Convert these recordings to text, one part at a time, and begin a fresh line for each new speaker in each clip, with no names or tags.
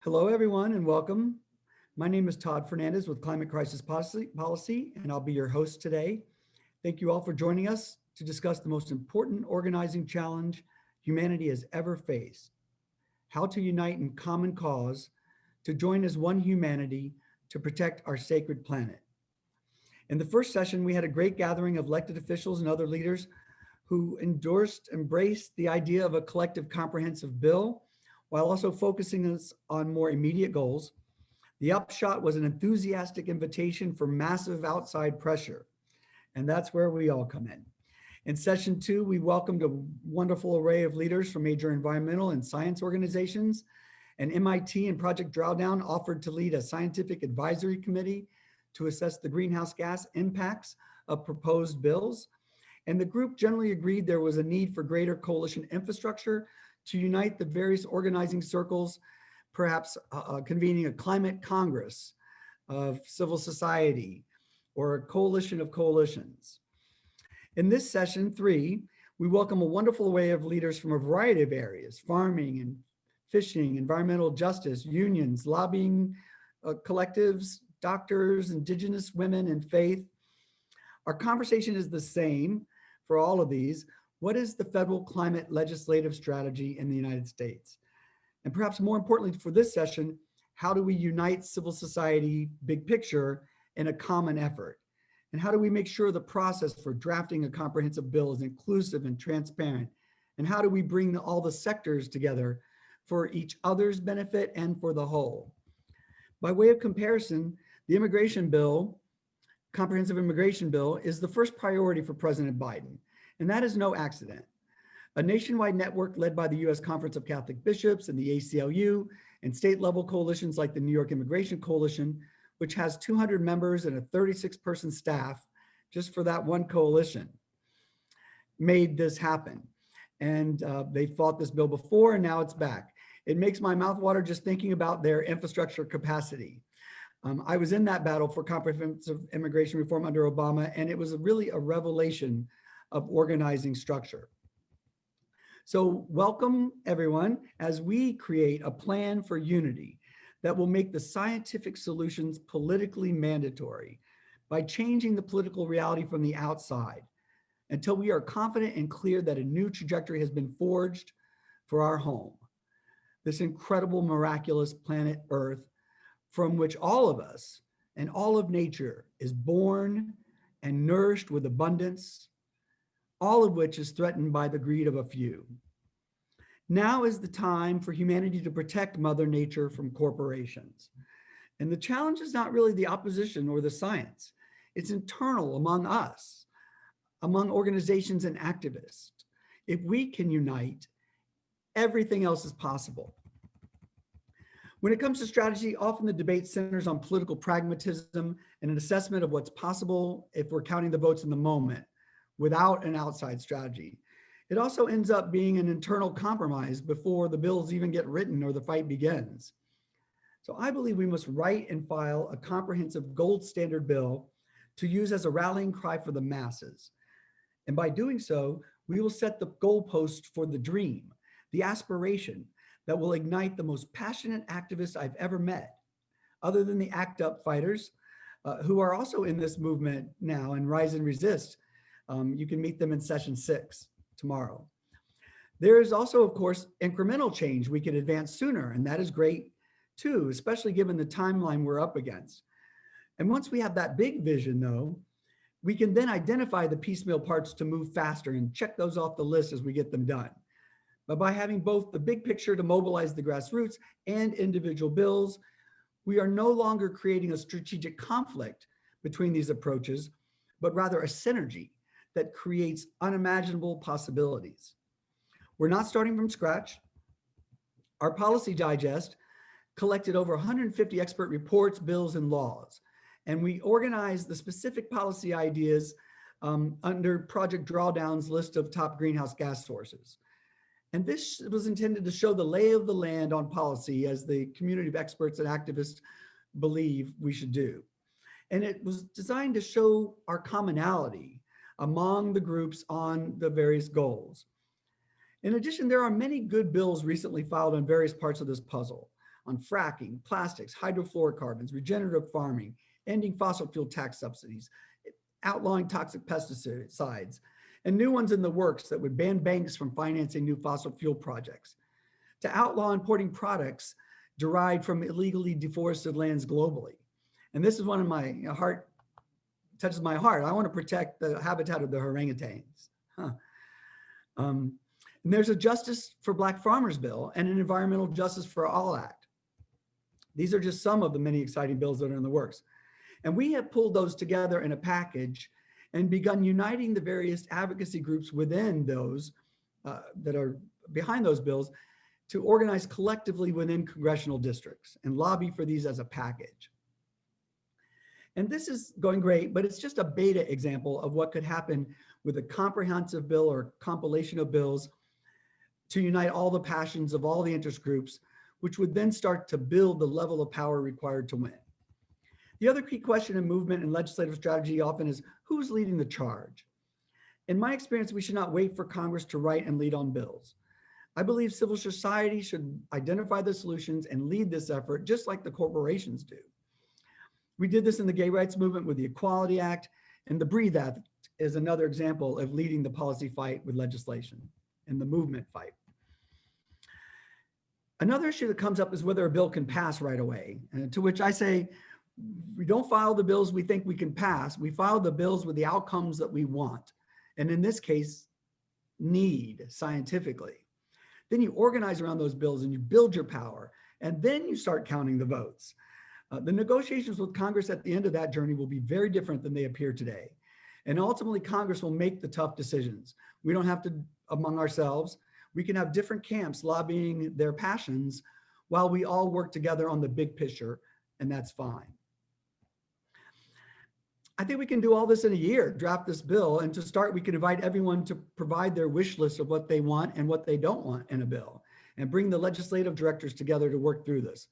Hello, everyone, and welcome. My name is Todd Fernandez with Climate Crisis Policy, and I'll be your host today. Thank you all for joining us to discuss the most important organizing challenge humanity has ever faced: how to unite in common cause to join as one humanity to protect our sacred planet. In the first session, we had a great gathering of elected officials and other leaders who embraced the idea of a collective comprehensive bill while also focusing us on more immediate goals. The upshot was an enthusiastic invitation for massive outside pressure, and that's where we all come in. In session two, we welcomed a wonderful array of leaders from major environmental and science organizations, and MIT and Project Drawdown offered to lead a scientific advisory committee to assess the greenhouse gas impacts of proposed bills. And the group generally agreed there was a need for greater coalition infrastructure to unite the various organizing circles, perhaps convening a climate congress of civil society or a coalition of coalitions. In this session three, we welcome a wonderful array of leaders from a variety of areas: farming and fishing, environmental justice, unions, lobbying collectives, doctors, indigenous women, and faith. Our conversation is the same for all of these. What is the federal climate legislative strategy in the United States? And perhaps more importantly for this session, how do we unite civil society, big picture, in a common effort? And how do we make sure the process for drafting a comprehensive bill is inclusive and transparent? And how do we bring all the sectors together for each other's benefit and for the whole? By way of comparison, the immigration bill, comprehensive immigration bill, is the first priority for President Biden. And that is no accident. A nationwide network led by the U.S. Conference of Catholic Bishops and the ACLU and state-level coalitions like the New York Immigration Coalition, which has 200 members and a 36-person staff just for that one coalition, made this happen. And they fought this bill before, and now it's back. It makes my mouth water just thinking about their infrastructure capacity. I was in that battle for comprehensive immigration reform under Obama, and it was really a revelation of organizing structure. So welcome everyone as we create a plan for unity that will make the scientific solutions politically mandatory by changing the political reality from the outside until we are confident and clear that a new trajectory has been forged for our home, this incredible, miraculous planet Earth from which all of us and all of nature is born and nourished with abundance, all of which is threatened by the greed of a few. Now is the time for humanity to protect Mother Nature from corporations. And the challenge is not really the opposition or the science. It's internal among us, among organizations and activists. If we can unite, everything else is possible. When it comes to strategy, often the debate centers on political pragmatism and an assessment of what's possible if we're counting the votes in the moment, without an outside strategy. It also ends up being an internal compromise before the bills even get written or the fight begins. So I believe we must write and file a comprehensive gold standard bill to use as a rallying cry for the masses. And by doing so, we will set the goalpost for the dream, the aspiration that will ignite the most passionate activists I've ever met, other than the ACT UP fighters, who are also in this movement now and Rise and Resist. You can meet them in session 6 tomorrow. There is also, of course, incremental change we can advance sooner, and that is great too, especially given the timeline we're up against. And once we have that big vision though, we can then identify the piecemeal parts to move faster and check those off the list as we get them done. But by having both the big picture to mobilize the grassroots and individual bills, we are no longer creating a strategic conflict between these approaches, but rather a synergy that creates unimaginable possibilities. We're not starting from scratch. Our policy digest collected over 150 expert reports, bills, and laws. And we organized the specific policy ideas under Project Drawdown's list of top greenhouse gas sources. And this was intended to show the lay of the land on policy as the community of experts and activists believe we should do. And it was designed to show our commonality among the groups on the various goals. In addition, there are many good bills recently filed on various parts of this puzzle. on fracking, plastics, hydrofluorocarbons, regenerative farming, ending fossil fuel tax subsidies, outlawing toxic pesticides, and new ones in the works that would ban banks from financing new fossil fuel projects, to outlaw importing products derived from illegally deforested lands globally. And this is one of my touches my heart. I want to protect the habitat of the orangutans. And there's a Justice for Black Farmers bill and an Environmental Justice for All Act. These are just some of the many exciting bills that are in the works. And we have pulled those together in a package and begun uniting the various advocacy groups within those that are behind those bills to organize collectively within congressional districts and lobby for these as a package. And this is going great, but it's just a beta example of what could happen with a comprehensive bill or compilation of bills to unite all the passions of all the interest groups, which would then start to build the level of power required to win. The other key question in movement and legislative strategy often is who's leading the charge? In my experience, we should not wait for Congress to write and lead on bills. I believe civil society should identify the solutions and lead this effort just like the corporations do. We did this in the gay rights movement with the Equality Act, and the Breathe Act is another example of leading the policy fight with legislation and the movement fight. Another issue that comes up is whether a bill can pass right away, and to which I say, we don't file the bills we think we can pass, we file the bills with the outcomes that we want. And in this case, need scientifically. Then you organize around those bills and you build your power, and then you start counting the votes. The negotiations with Congress at the end of that journey will be very different than they appear today. And ultimately, Congress will make the tough decisions. We don't have to, among ourselves, we can have different camps lobbying their passions while we all work together on the big picture, and that's fine. I think we can do all this in a year, draft this bill, and to start, we can invite everyone to provide their wish list of what they want and what they don't want in a bill, and bring the legislative directors together to work through this.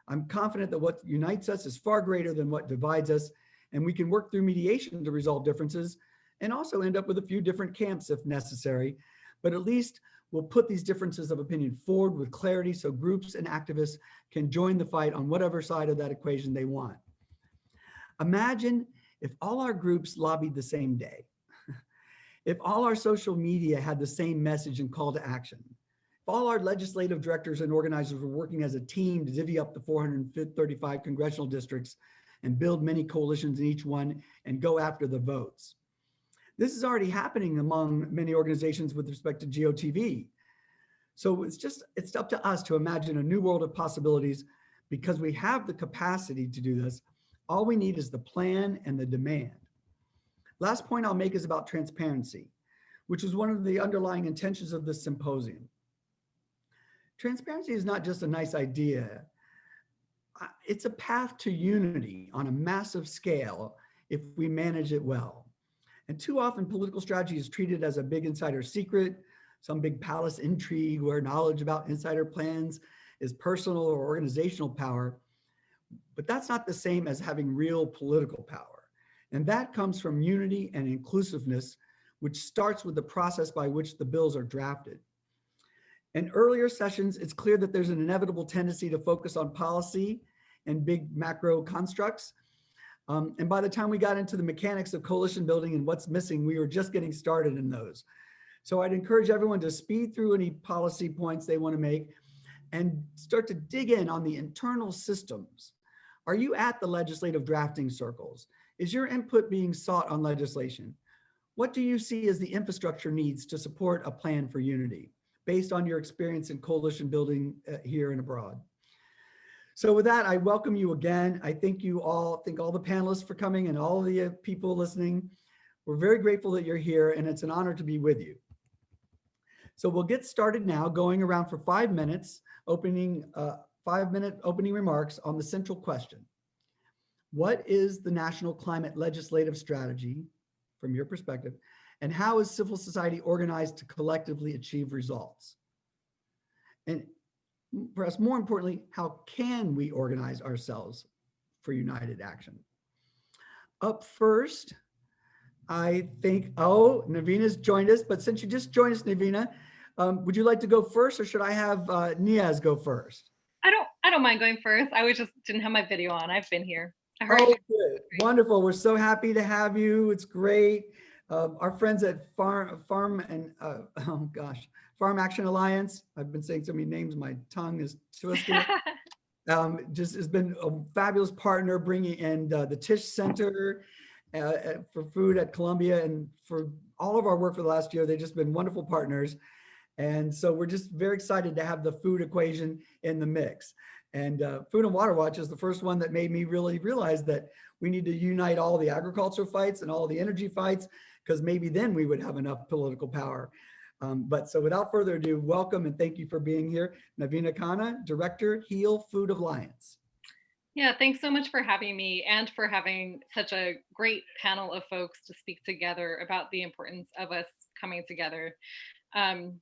I'm confident that what unites us is far greater than what divides us, and we can work through mediation to resolve differences and also end up with a few different camps if necessary, but at least we'll put these differences of opinion forward with clarity so groups and activists can join the fight on whatever side of that equation they want. Imagine if all our groups lobbied the same day, if all our social media had the same message and call to action, if all our legislative directors and organizers were working as a team to divvy up the 435 congressional districts and build many coalitions in each one and go after the votes. This is already happening among many organizations with respect to GOTV. So it's up to us to imagine a new world of possibilities because we have the capacity to do this. All we need is the plan and the demand. Last point I'll make is about transparency, which is one of the underlying intentions of this symposium. Transparency is not just a nice idea. It's a path to unity on a massive scale if we manage it well. And too often political strategy is treated as a big insider secret, some big palace intrigue where knowledge about insider plans is personal or organizational power. But that's not the same as having real political power. And that comes from unity and inclusiveness, which starts with the process by which the bills are drafted. In earlier sessions, it's clear that there's an inevitable tendency to focus on policy and big macro constructs. And by the time we got into the mechanics of coalition building and what's missing, we were just getting started in those. So I'd encourage everyone to speed through any policy points they want to make and start to dig in on the internal systems. Are you at the legislative drafting circles? Is your input being sought on legislation? What do you see as the infrastructure needs to support a plan for unity based on your experience in coalition building here and abroad? So with that, I welcome you again. I thank all the panelists for coming and all the people listening. We're very grateful that you're here and it's an honor to be with you. So we'll get started now, going around for 5 minutes, 5-minute opening remarks on the central question. What is the national climate legislative strategy from your perspective, and how is civil society organized to collectively achieve results? And perhaps more importantly, how can we organize ourselves for united action? Up first, I think, Navina's joined us, but since you just joined us, Navina, would you like to go first or should I have Niaz go first?
I I don't mind going first. I just didn't have my video on. I've been here.
Oh, good. Wonderful. We're so happy to have you. It's great. Our friends at Farm Action Alliance. I've been saying so many names. My tongue is twisted. Just has been a fabulous partner bringing in the Tisch Center for food at Columbia, and for all of our work for the last year. They've just been wonderful partners. And so we're just very excited to have the food equation in the mix. And Food and Water Watch is the first one that made me really realize that we need to unite all the agriculture fights and all the energy fights, because maybe then we would have enough political power. But so without further ado, welcome and thank you for being here. Navina, Khanna, Director, HEAL Food Alliance.
Yeah, thanks so much for having me and for having such a great panel of folks to speak together about the importance of us coming together. I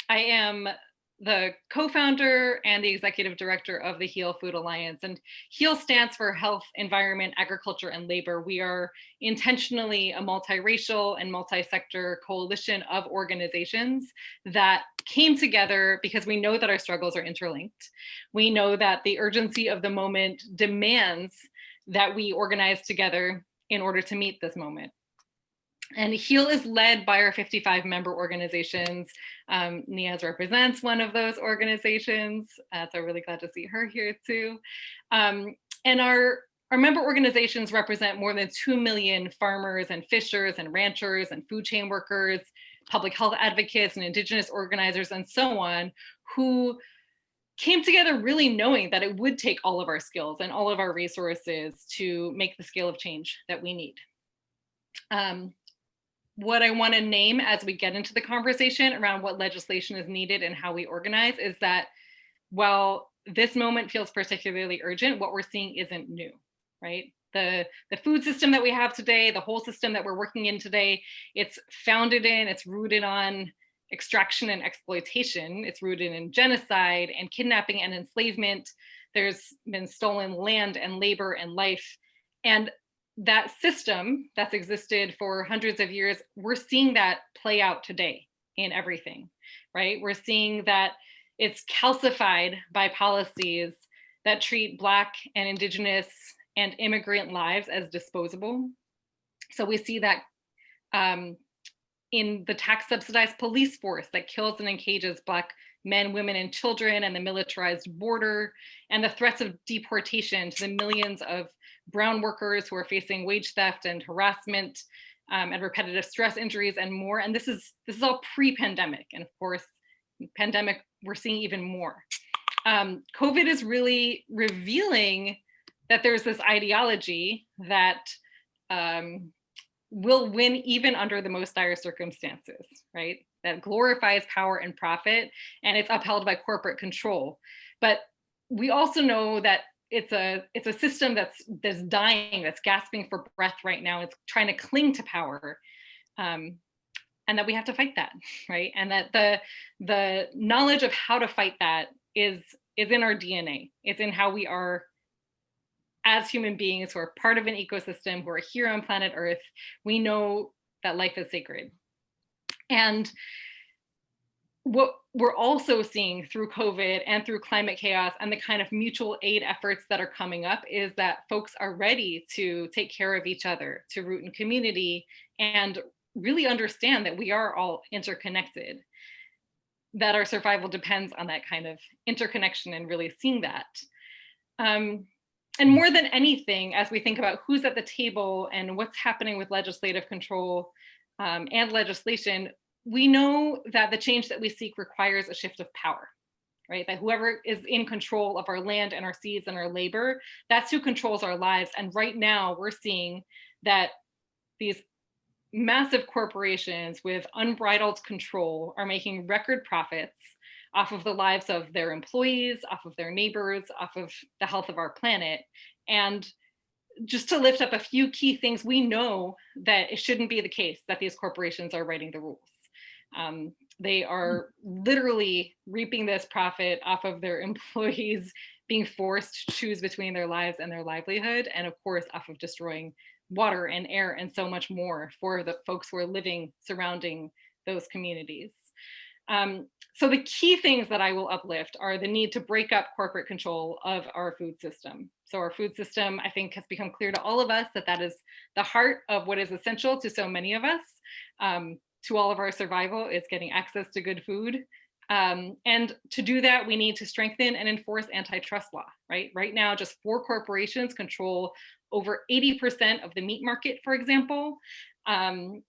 am the co-founder and the executive director of the HEAL Food Alliance. And HEAL stands for Health, Environment, Agriculture, and Labor. We are intentionally a multiracial and multi-sector coalition of organizations that came together because we know that our struggles are interlinked. We know that the urgency of the moment demands that we organize together in order to meet this moment. And HEAL is led by our 55 member organizations. Niaz represents one of those organizations, so I'm really glad to see her here too. And our member organizations represent more than 2 million farmers and fishers and ranchers and food chain workers, public health advocates and indigenous organizers and so on, who came together really knowing that it would take all of our skills and all of our resources to make the scale of change that we need. What I want to name as we get into the conversation around what legislation is needed and how we organize is that while this moment feels particularly urgent, what we're seeing isn't new, right? The food system that we have today, the whole system that we're working in today, it's rooted on extraction and exploitation. It's rooted in genocide and kidnapping and enslavement. There's been stolen land and labor and life. And that system that's existed for hundreds of years, we're seeing that play out today in everything, right? We're seeing that it's calcified by policies that treat Black and Indigenous and immigrant lives as disposable. So we see that in the tax subsidized police force that kills and encages Black men, women, and children, and the militarized border, and the threats of deportation to the millions of brown workers who are facing wage theft and harassment and repetitive stress injuries and more. And this is all pre-pandemic. And of course, pandemic, we're seeing even more. COVID is really revealing that there's this ideology that will win even under the most dire circumstances, right? That glorifies power and profit, and it's upheld by corporate control. But we also know that it's a system that's dying, that's gasping for breath right now. It's trying to cling to power, and that we have to fight that, right? And that the knowledge of how to fight that is in our DNA. It's in how we are as human beings who are part of an ecosystem, who are here on planet Earth. We know that life is sacred. And what we're also seeing through COVID and through climate chaos and the kind of mutual aid efforts that are coming up is that folks are ready to take care of each other, to root in community, and really understand that we are all interconnected, that our survival depends on that kind of interconnection and really seeing that. And more than anything, as we think about who's at the table and what's happening with legislative control and legislation, we know that the change that we seek requires a shift of power, right? That whoever is in control of our land and our seas and our labor, that's who controls our lives. And right now we're seeing that these massive corporations with unbridled control are making record profits off of the lives of their employees, off of their neighbors, off of the health of our planet. And just to lift up a few key things, we know that it shouldn't be the case that these corporations are writing the rules. They are literally reaping this profit off of their employees being forced to choose between their lives and their livelihood, and of course, off of destroying water and air and so much more for the folks who are living surrounding those communities. So the key things that I will uplift are the need to break up corporate control of our food system. So our food system, I think, has become clear to all of us that that is the heart of what is essential to so many of us, to all of our survival, is getting access to good food. And to do that, we need to strengthen and enforce antitrust law, right? Right now, just 4 corporations control over 80% of the meat market, for example. And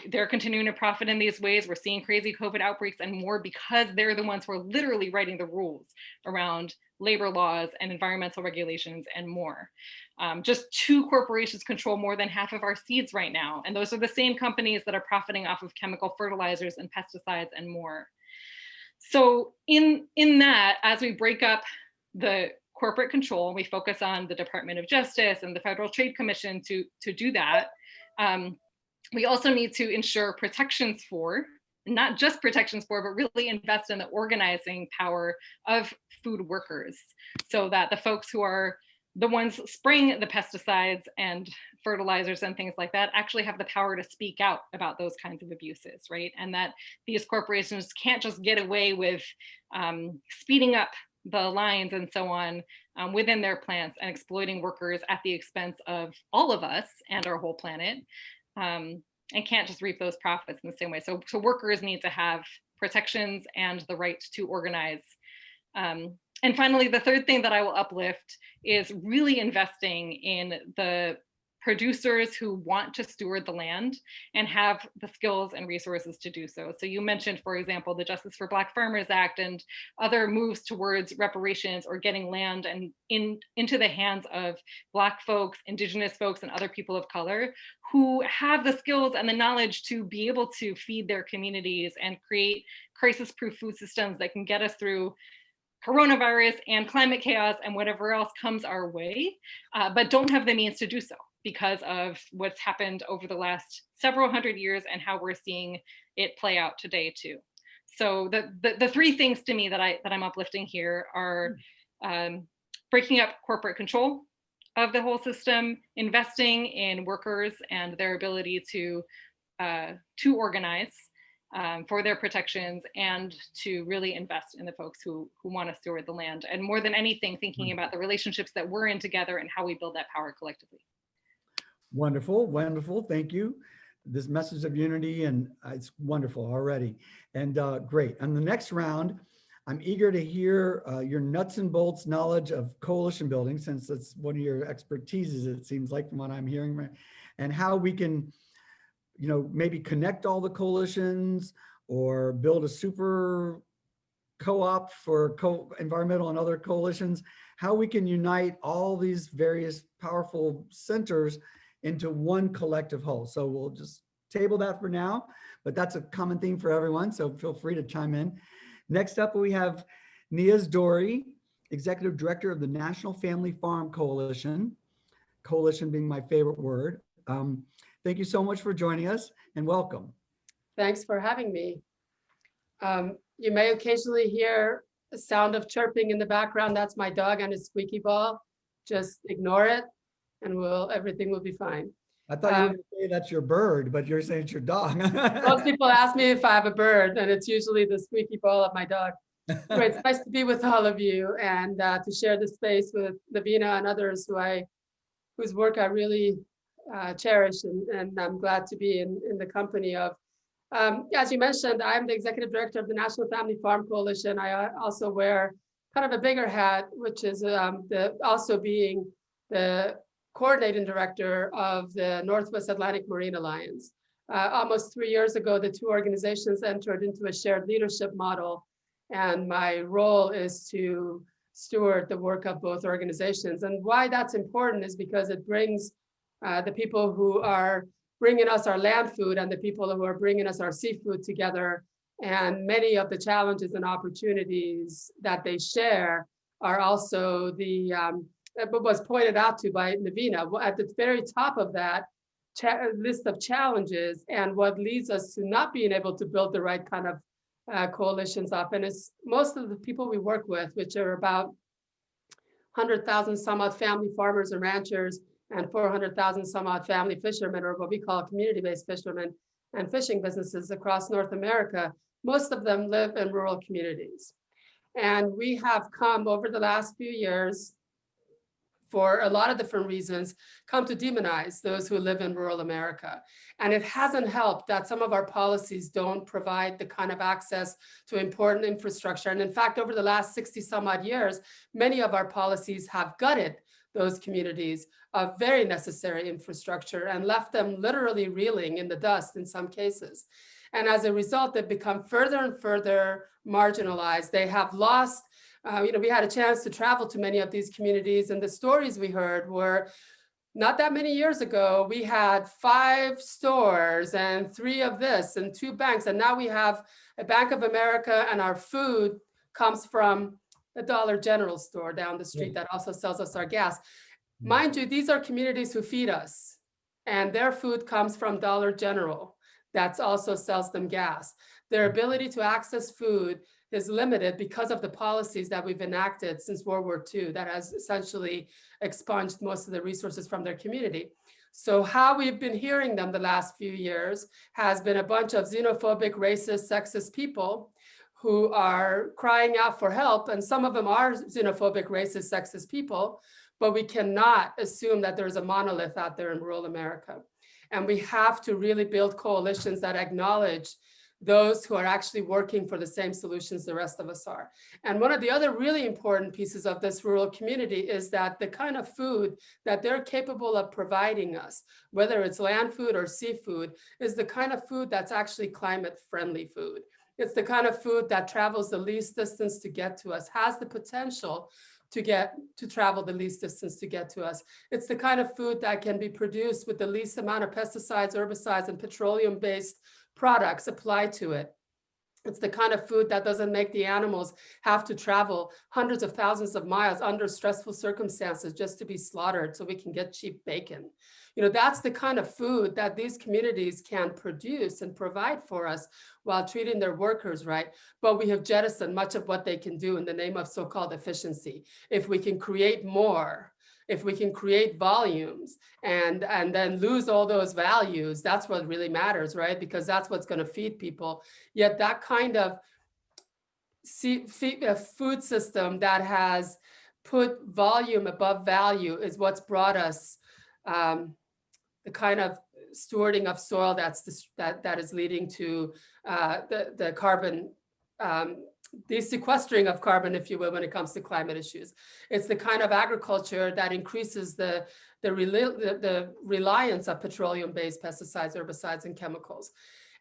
they're continuing to profit in these ways. We're seeing crazy COVID outbreaks and more because they're the ones who are literally writing the rules around labor laws and environmental regulations and more. Just 2 corporations control more than half of our seeds right now. And those are the same companies that are profiting off of chemical fertilizers and pesticides and more. So in that, as we break up the corporate control, we focus on the Department of Justice and the Federal Trade Commission to do that. We also need to ensure protections for, not just protections for, but really invest in the organizing power of food workers, so that the folks who are the ones spraying the pesticides and fertilizers and things like that actually have the power to speak out about those kinds of abuses, right? And that these corporations can't just get away with speeding up the lines and so on within their plants and exploiting workers at the expense of all of us and our whole planet. And can't just reap those profits in the same way. So workers need to have protections and the right to organize. And finally, the third thing that I will uplift is really investing in the producers who want to steward the land and have the skills and resources to do so. So you mentioned, for example, the Justice for Black Farmers Act and other moves towards reparations or getting land and into the hands of Black folks, Indigenous folks, and other people of color who have the skills and the knowledge to be able to feed their communities and create crisis-proof food systems that can get us through coronavirus and climate chaos and whatever else comes our way, but don't have the means to do so because of what's happened over the last several hundred years and how we're seeing it play out today too. So the 3 things to me that I'm uplifting here are breaking up corporate control of the whole system, investing in workers and their ability to organize for their protections, and to really invest in the folks who want to steward the land. And more than anything, thinking about the relationships that we're in together and how we build that power collectively.
Wonderful, wonderful. Thank you. This message of unity, and it's wonderful already. And great. And the next round, I'm eager to hear your nuts and bolts knowledge of coalition building, since that's one of your expertises, it seems like, from what I'm hearing, and how we can, maybe connect all the coalitions or build a super co-op for environmental and other coalitions, how we can unite all these various powerful centers into one collective whole. So we'll just table that for now, but that's a common theme for everyone, so feel free to chime in. Next up, we have Niaz Dorry, Executive Director of the National Family Farm Coalition, coalition being my favorite word. Thank you so much for joining us, and welcome.
Thanks for having me. You may occasionally hear a sound of chirping in the background. That's my dog and his squeaky ball. Just ignore it, and everything will be fine.
I thought you were going to say that's your bird, but you're saying it's your dog.
Most people ask me if I have a bird, and it's usually the squeaky ball of my dog. Anyway, it's nice to be with all of you and to share this space with Navina and others whose work I really cherish, and I'm glad to be in the company of. As you mentioned, I'm the Executive Director of the National Family Farm Coalition. I also wear kind of a bigger hat, which is also being the coordinating director of the Northwest Atlantic Marine Alliance. Almost 3 years ago, the 2 organizations entered into a shared leadership model, and my role is to steward the work of both organizations. And why that's important is because it brings the people who are bringing us our land food and the people who are bringing us our seafood together. And many of the challenges and opportunities that they share are also what was pointed out to by Navina. At the very top of that list of challenges, and what leads us to not being able to build the right kind of coalitions up, and it's most of the people we work with, which are about 100,000 some odd family farmers and ranchers, and 400,000 some odd family fishermen, or what we call community-based fishermen. and fishing businesses across North America, most of them live in rural communities. And we have come over the last few years, for a lot of different reasons, come to demonize those who live in rural America. And it hasn't helped that some of our policies don't provide the kind of access to important infrastructure. And in fact, over the last 60 some odd years, many of our policies have gutted those communities of very necessary infrastructure and left them literally reeling in the dust in some cases. And as a result, they've become further and further marginalized. They have lost, we had a chance to travel to many of these communities, and the stories we heard were not that many years ago, we had 5 stores and 3 of this and 2 banks. And now we have a Bank of America, and our food comes from a Dollar General store down the street that also sells us our gas. Mind you, these are communities who feed us, and their food comes from Dollar General that also sells them gas. Their ability to access food is limited because of the policies that we've enacted since World War II that has essentially expunged most of the resources from their community. So how we've been hearing them the last few years has been a bunch of xenophobic, racist, sexist people who are crying out for help. And some of them are xenophobic, racist, sexist people, but we cannot assume that there's a monolith out there in rural America. And we have to really build coalitions that acknowledge those who are actually working for the same solutions the rest of us are. And one of the other really important pieces of this rural community is that the kind of food that they're capable of providing us, whether it's land food or seafood, is the kind of food that's actually climate friendly food. It's the kind of food that travels the least distance to get to us, has the potential to travel the least distance to get to us. It's the kind of food that can be produced with the least amount of pesticides, herbicides, and petroleum-based products applied to it. It's the kind of food that doesn't make the animals have to travel hundreds of thousands of miles under stressful circumstances just to be slaughtered so we can get cheap bacon. That's the kind of food that these communities can produce and provide for us while treating their workers right. But we have jettisoned much of what they can do in the name of so-called efficiency. If we can create more, if we can create volumes and then lose all those values, that's what really matters, right? Because that's what's going to feed people. Yet that kind of food system that has put volume above value is what's brought us the kind of stewarding of soil that is leading to the carbon, the sequestering of carbon, if you will, when it comes to climate issues. It's the kind of agriculture that increases the reliance of petroleum-based pesticides, herbicides, and chemicals.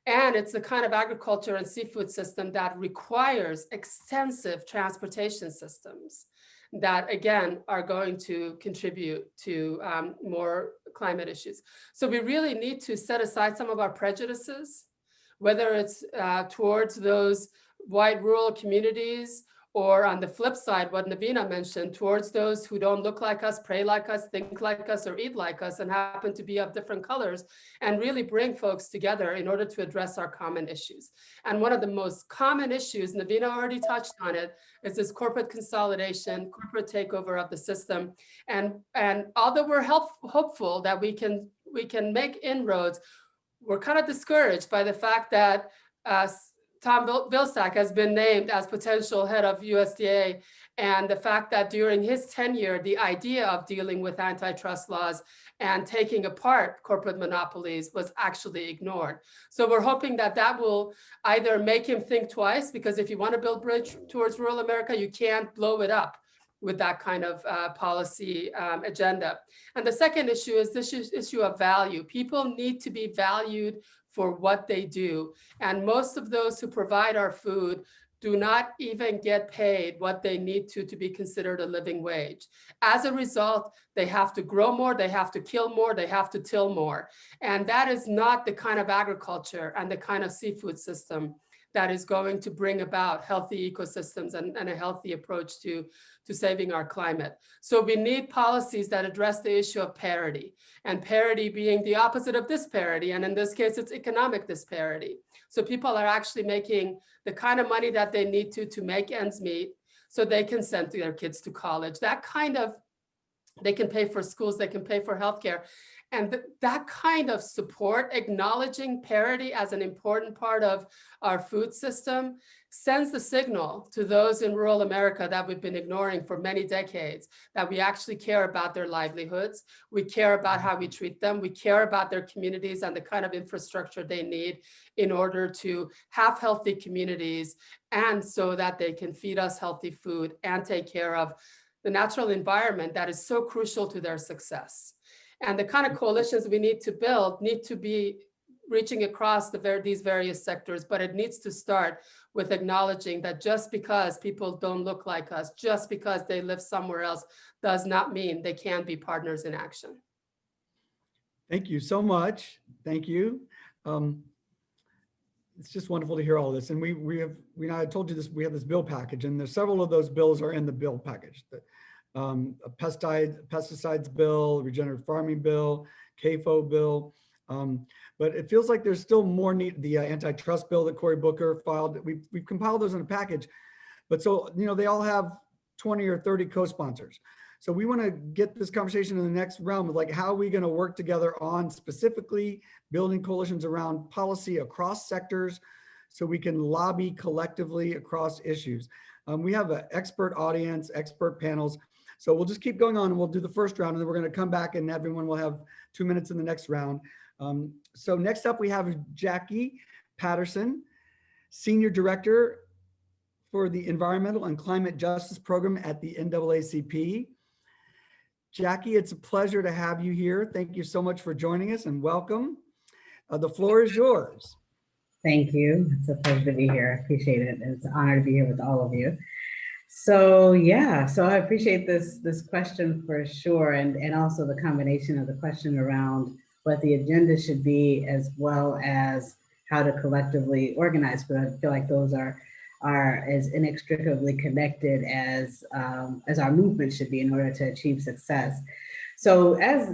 And it's the kind of agriculture and seafood system that requires extensive transportation systems that, again, are going to contribute to more climate issues. So we really need to set aside some of our prejudices, whether it's towards those white rural communities, or on the flip side, what Navina mentioned, towards those who don't look like us, pray like us, think like us, or eat like us, and happen to be of different colors, and really bring folks together in order to address our common issues. And one of the most common issues, Navina already touched on it, is this corporate consolidation, corporate takeover of the system. And although we're hopeful that we can make inroads, we're kind of discouraged by the fact that Tom Vilsack has been named as potential head of USDA, and the fact that during his tenure, the idea of dealing with antitrust laws and taking apart corporate monopolies was actually ignored. So we're hoping that that will either make him think twice, because if you want to build bridge towards rural America, you can't blow it up with that kind of policy agenda. And the second issue is this issue of value. People need to be valued for what they do. And most of those who provide our food do not even get paid what they need to be considered a living wage. As a result, they have to grow more, they have to kill more, they have to till more. And that is not the kind of agriculture and the kind of seafood system that is going to bring about healthy ecosystems and a healthy approach to saving our climate. So we need policies that address the issue of parity, and parity being the opposite of disparity. And in this case, it's economic disparity. So people are actually making the kind of money that they need to make ends meet so they can send their kids to college. That kind of, they can pay for schools, they can pay for healthcare. And that kind of support, acknowledging parity as an important part of our food system, sends the signal to those in rural America that we've been ignoring for many decades, that we actually care about their livelihoods, we care about how we treat them, we care about their communities and the kind of infrastructure they need in order to have healthy communities, and so that they can feed us healthy food and take care of the natural environment that is so crucial to their success. And the kind of coalitions we need to build need to be reaching across these various sectors, but it needs to start with acknowledging that just because people don't look like us, just because they live somewhere else, does not mean they can't be partners in action.
Thank you so much. Thank you. It's just wonderful to hear all this. And I told you this, we have this bill package, and there's several of those bills are in the bill package. A pesticides bill, regenerative farming bill, CAFO bill. But it feels like there's still more need. The antitrust bill that Cory Booker filed, we've compiled those in a package. But so, they all have 20 or 30 co-sponsors. So we want to get this conversation in the next realm of like, how are we going to work together on specifically building coalitions around policy across sectors so we can lobby collectively across issues. We have an expert audience, expert panels. So we'll just keep going on, and we'll do the first round, and then we're going to come back and everyone will have 2 minutes in the next round. So next up we have Jacqui Patterson, Senior Director for the Environmental and Climate Justice Program at the NAACP. Jacqui, it's a pleasure to have you here. Thank you so much for joining us, and welcome. The floor is yours.
Thank you. It's a pleasure to be here. I appreciate it. It's an honor to be here with all of you. So yeah, so I appreciate this question for sure, and also the combination of the question around what the agenda should be, as well as how to collectively organize. But I feel like those are as inextricably connected as our movement should be in order to achieve success. So as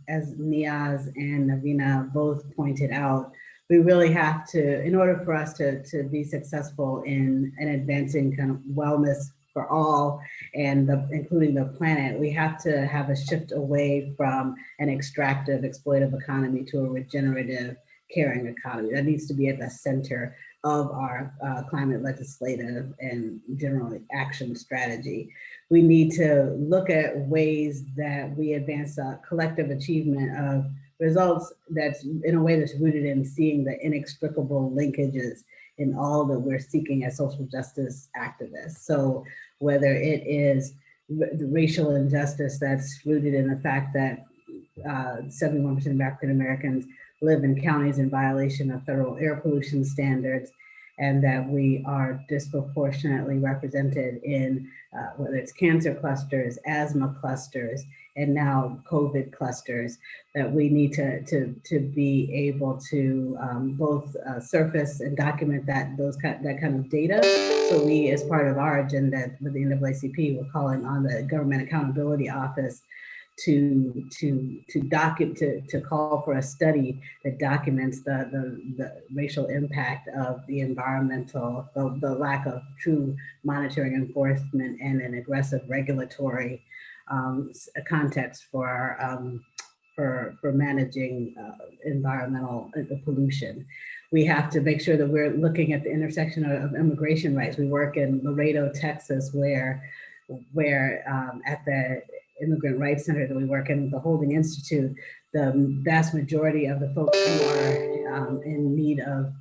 Niaz and Navina both pointed out, we really have to, in order for us to be successful in advancing kind of wellness for all, and including the planet, we have to have a shift away from an extractive, exploitive economy to a regenerative, caring economy. That needs to be at the center of our climate legislative and general action strategy. We need to look at ways that we advance a collective achievement of results that's in a way that's rooted in seeing the inextricable linkages in all that we're seeking as social justice activists. So whether it is the racial injustice that's rooted in the fact that 71% of African Americans live in counties in violation of federal air pollution standards, and that we are disproportionately represented in whether it's cancer clusters, asthma clusters, and now COVID clusters, that we need to be able to both surface and document that kind of data. So we, as part of our agenda with the NAACP, we're calling on the Government Accountability Office to call for a study that documents the racial impact of the environmental, the lack of true monitoring enforcement and an aggressive regulatory context for managing environmental pollution. We have to make sure that we're looking at the intersection of immigration rights. We work in Laredo, Texas, where at the Immigrant Rights Center that we work in, the Holding Institute, the vast majority of the folks who are in need of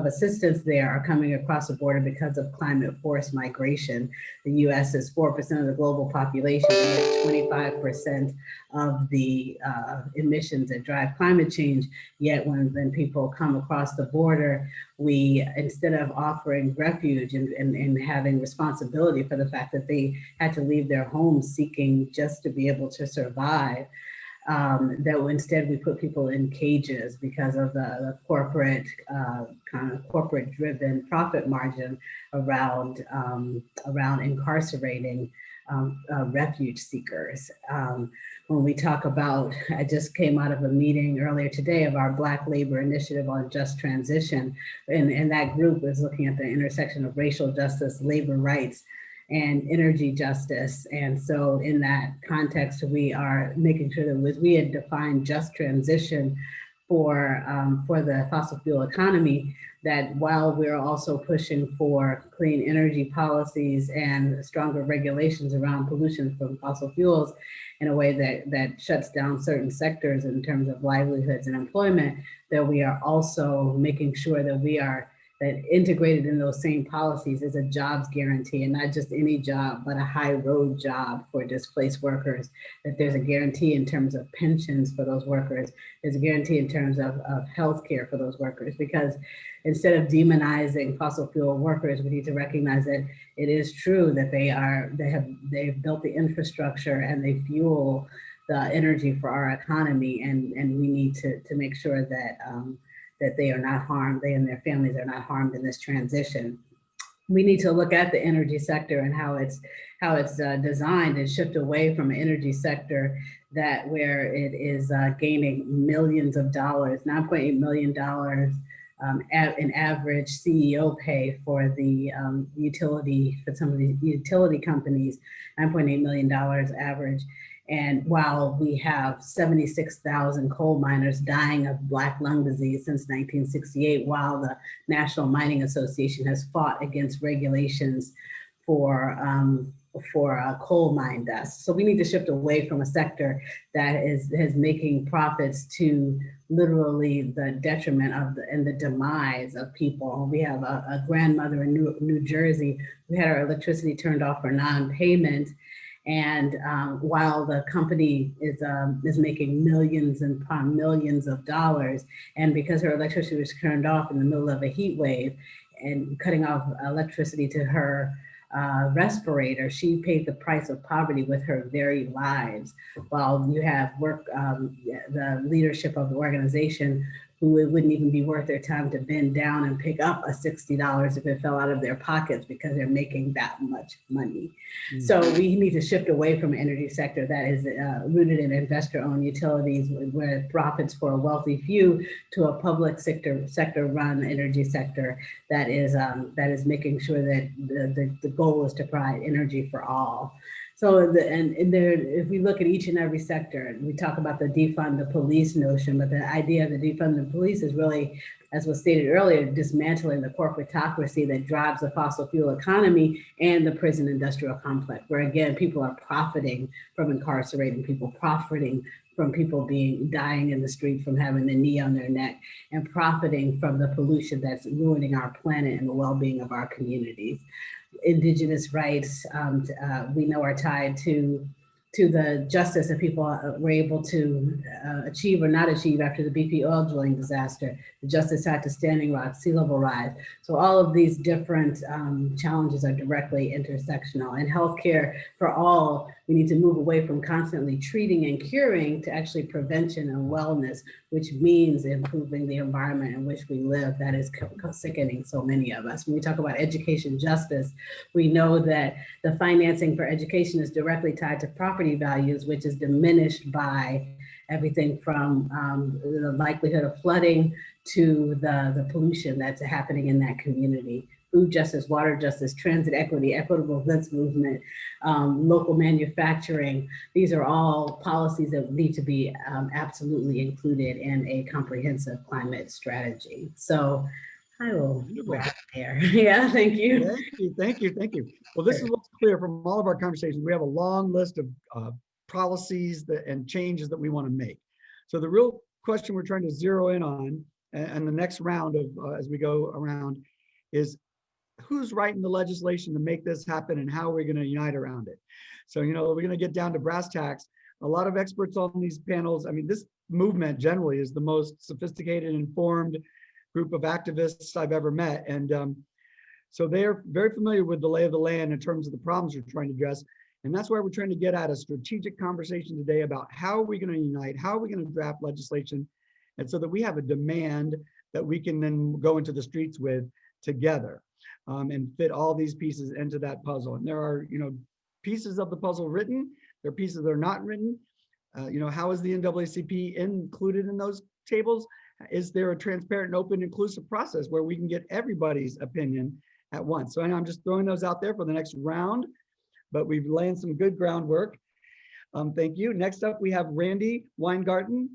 assistance there are coming across the border because of climate forced migration. The US is 4% of the global population, and 25% of the emissions that drive climate change. Yet when people come across the border, we, instead of offering refuge and having responsibility for the fact that they had to leave their homes seeking just to be able to survive, that instead we put people in cages because of the corporate kind of corporate driven profit margin around incarcerating refuge seekers. When we talk about, I just came out of a meeting earlier today of our Black Labor Initiative on Just Transition, and that group is looking at the intersection of racial justice, labor rights, and energy justice. And so in that context, we are making sure that we had defined just transition for the fossil fuel economy, that while we're also pushing for clean energy policies and stronger regulations around pollution from fossil fuels in a way that shuts down certain sectors in terms of livelihoods and employment, that we are also making sure that that integrated in those same policies is a jobs guarantee, and not just any job, but a high road job for displaced workers, that there's a guarantee in terms of pensions for those workers, there's a guarantee in terms of healthcare for those workers, because instead of demonizing fossil fuel workers, we need to recognize that it is true that they've built the infrastructure and they fuel the energy for our economy, and we need to make sure that that they are not harmed, they and their families are not harmed in this transition. We need to look at the energy sector and how it's designed and shift away from an energy sector where it is gaining millions of dollars, $9.8 million in average CEO pay for the for some of the utility companies, $9.8 million average. And while we have 76,000 coal miners dying of black lung disease since 1968, while the National Mining Association has fought against regulations for coal mine dust. So we need to shift away from a sector that is making profits to literally the detriment of and the demise of people. We have a grandmother in New Jersey who had her electricity turned off for non-payment. And while the company is making millions and millions of dollars, and because her electricity was turned off in the middle of a heat wave and cutting off electricity to her respirator, she paid the price of poverty with her very lives. While you have the leadership of the organization who it wouldn't even be worth their time to bend down and pick up a $60 if it fell out of their pockets because they're making that much money. Mm-hmm. So we need to shift away from an energy sector that is rooted in investor-owned utilities where profits for a wealthy few to a public sector-run energy sector that is making sure that the goal is to provide energy for all. So if we look at each and every sector, we talk about the defund the police notion, but the idea of the defund the police is really, as was stated earlier, dismantling the corporatocracy that drives the fossil fuel economy and the prison industrial complex, where again, people are profiting from incarcerating people, profiting from people dying in the street from having the knee on their neck, and profiting from the pollution that's ruining our planet and the well-being of our communities. Indigenous rights, we know, are tied to the justice that people were able to achieve or not achieve after the BP oil drilling disaster, the justice tied to Standing Rock, sea level rise. So all of these different challenges are directly intersectional. And healthcare for all, we need to move away from constantly treating and curing to actually prevention and wellness, which means improving the environment in which we live that is sickening so many of us. When we talk about education justice, we know that the financing for education is directly tied to property values, which is diminished by everything from the likelihood of flooding to the pollution that's happening in that community. Food justice, water justice, transit equity, equitable events movement, local manufacturing. These are all policies that need to be absolutely included in a comprehensive climate strategy. So I will wrap there. Yeah, thank you.
Thank you. Well, this is what's clear from all of our conversations. We have a long list of policies and changes that we want to make. So the real question we're trying to zero in on, and the next round of as we go around, is who's writing the legislation to make this happen and how are we going to unite around it? So, we're going to get down to brass tacks. A lot of experts on these panels, I mean, this movement generally is the most sophisticated, informed group of activists I've ever met. And so they're very familiar with the lay of the land in terms of the problems we're trying to address. And that's why we're trying to get at a strategic conversation today about how are we going to unite, how are we going to draft legislation, and so that we have a demand that we can then go into the streets with together. And fit all these pieces into that puzzle. And there are, pieces of the puzzle written. There are pieces that are not written. How is the NAACP included in those tables? Is there a transparent and open, inclusive process where we can get everybody's opinion at once? So I'm just throwing those out there for the next round. but we've laid some good groundwork. Thank you. Next up, we have Randi Weingarten,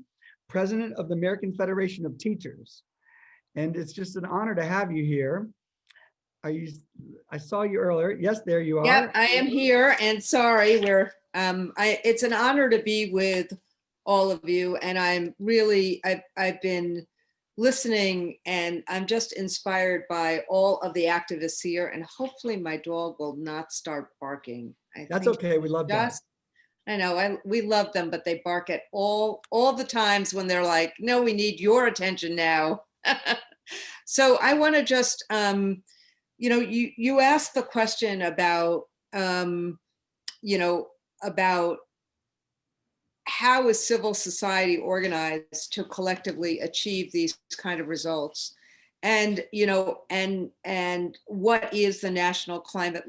President of the American Federation of Teachers. And it's just an honor to have you here. I saw you earlier. Yes, there you are.
Yep, I am here, and sorry, it's an honor to be with all of you, and I've been listening, and I'm just inspired by all of the activists here, and hopefully my dog will not start barking.
That's okay, we love that.
I know, we love them, but they bark at all the times when they're like, no, we need your attention now. So I want to just, you asked the question about, about how is civil society organized to collectively achieve these kind of results, and and what is the national climate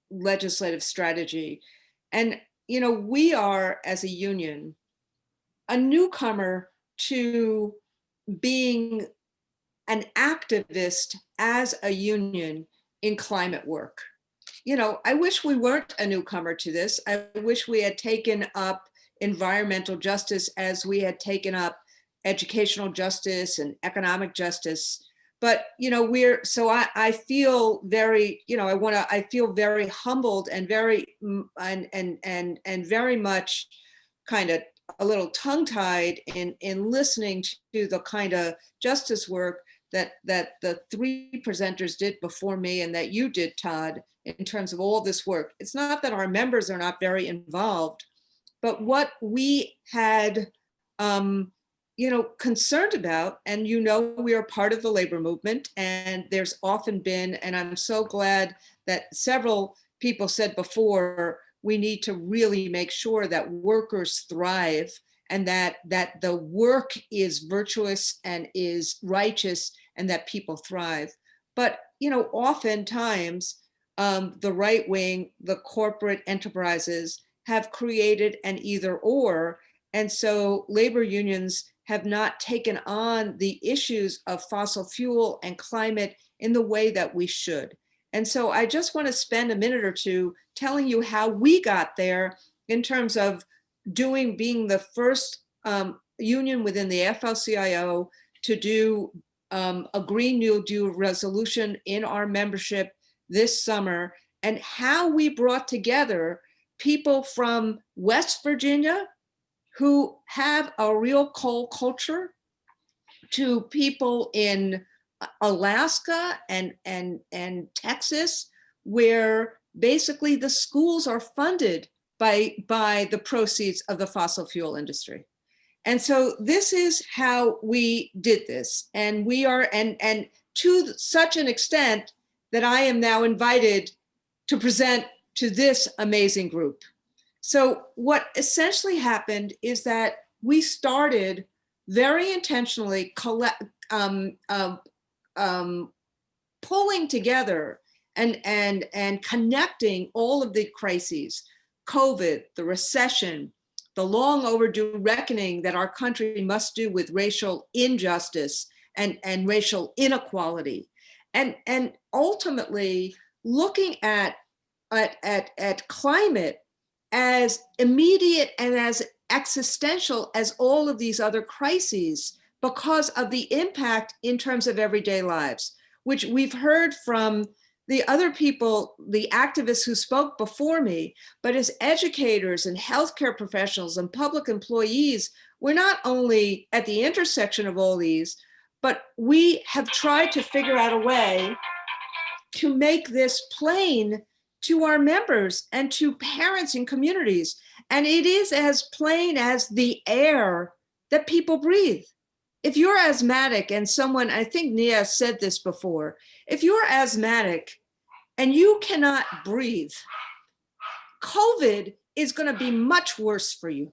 legislative strategy. And we are, as a union, a newcomer to being an activist as a union in climate work. I wish we weren't a newcomer to this. I wish we had taken up environmental justice as we had taken up educational justice and economic justice. But, I feel very, I feel very humbled and very, and very much kind of a little tongue-tied in listening to the kind of justice work that the three presenters did before me and that you did, Todd, in terms of all this work. It's not that our members are not very involved, but what we had, concerned about, and we are part of the labor movement, and there's often been, and I'm so glad that several people said before, we need to really make sure that workers thrive and that the work is virtuous and is righteous and that people thrive. But, oftentimes the right wing, the corporate enterprises have created an either or. And so labor unions have not taken on the issues of fossil fuel and climate in the way that we should. And so I just want to spend a minute or two telling you how we got there in terms of being the first union within the AFL-CIO to do a Green New Deal resolution in our membership this summer, and how we brought together people from West Virginia who have a real coal culture, to people in Alaska and Texas, where basically the schools are funded by the proceeds of the fossil fuel industry. And so this is how we did this. And we are, and to such an extent that I am now invited to present to this amazing group. So what essentially happened is that we started very intentionally pulling together and connecting all of the crises, COVID, the recession, the long overdue reckoning that our country must do with racial injustice and racial inequality, and ultimately looking at climate as immediate and as existential as all of these other crises because of the impact in terms of everyday lives, which we've heard from the other people, the activists who spoke before me, but as educators and healthcare professionals and public employees, we're not only at the intersection of all these, but we have tried to figure out a way to make this plain to our members and to parents and communities. And it is as plain as the air that people breathe. If you're asthmatic, and someone, I think Niaz said this before, if you're asthmatic and you cannot breathe, COVID is going to be much worse for you.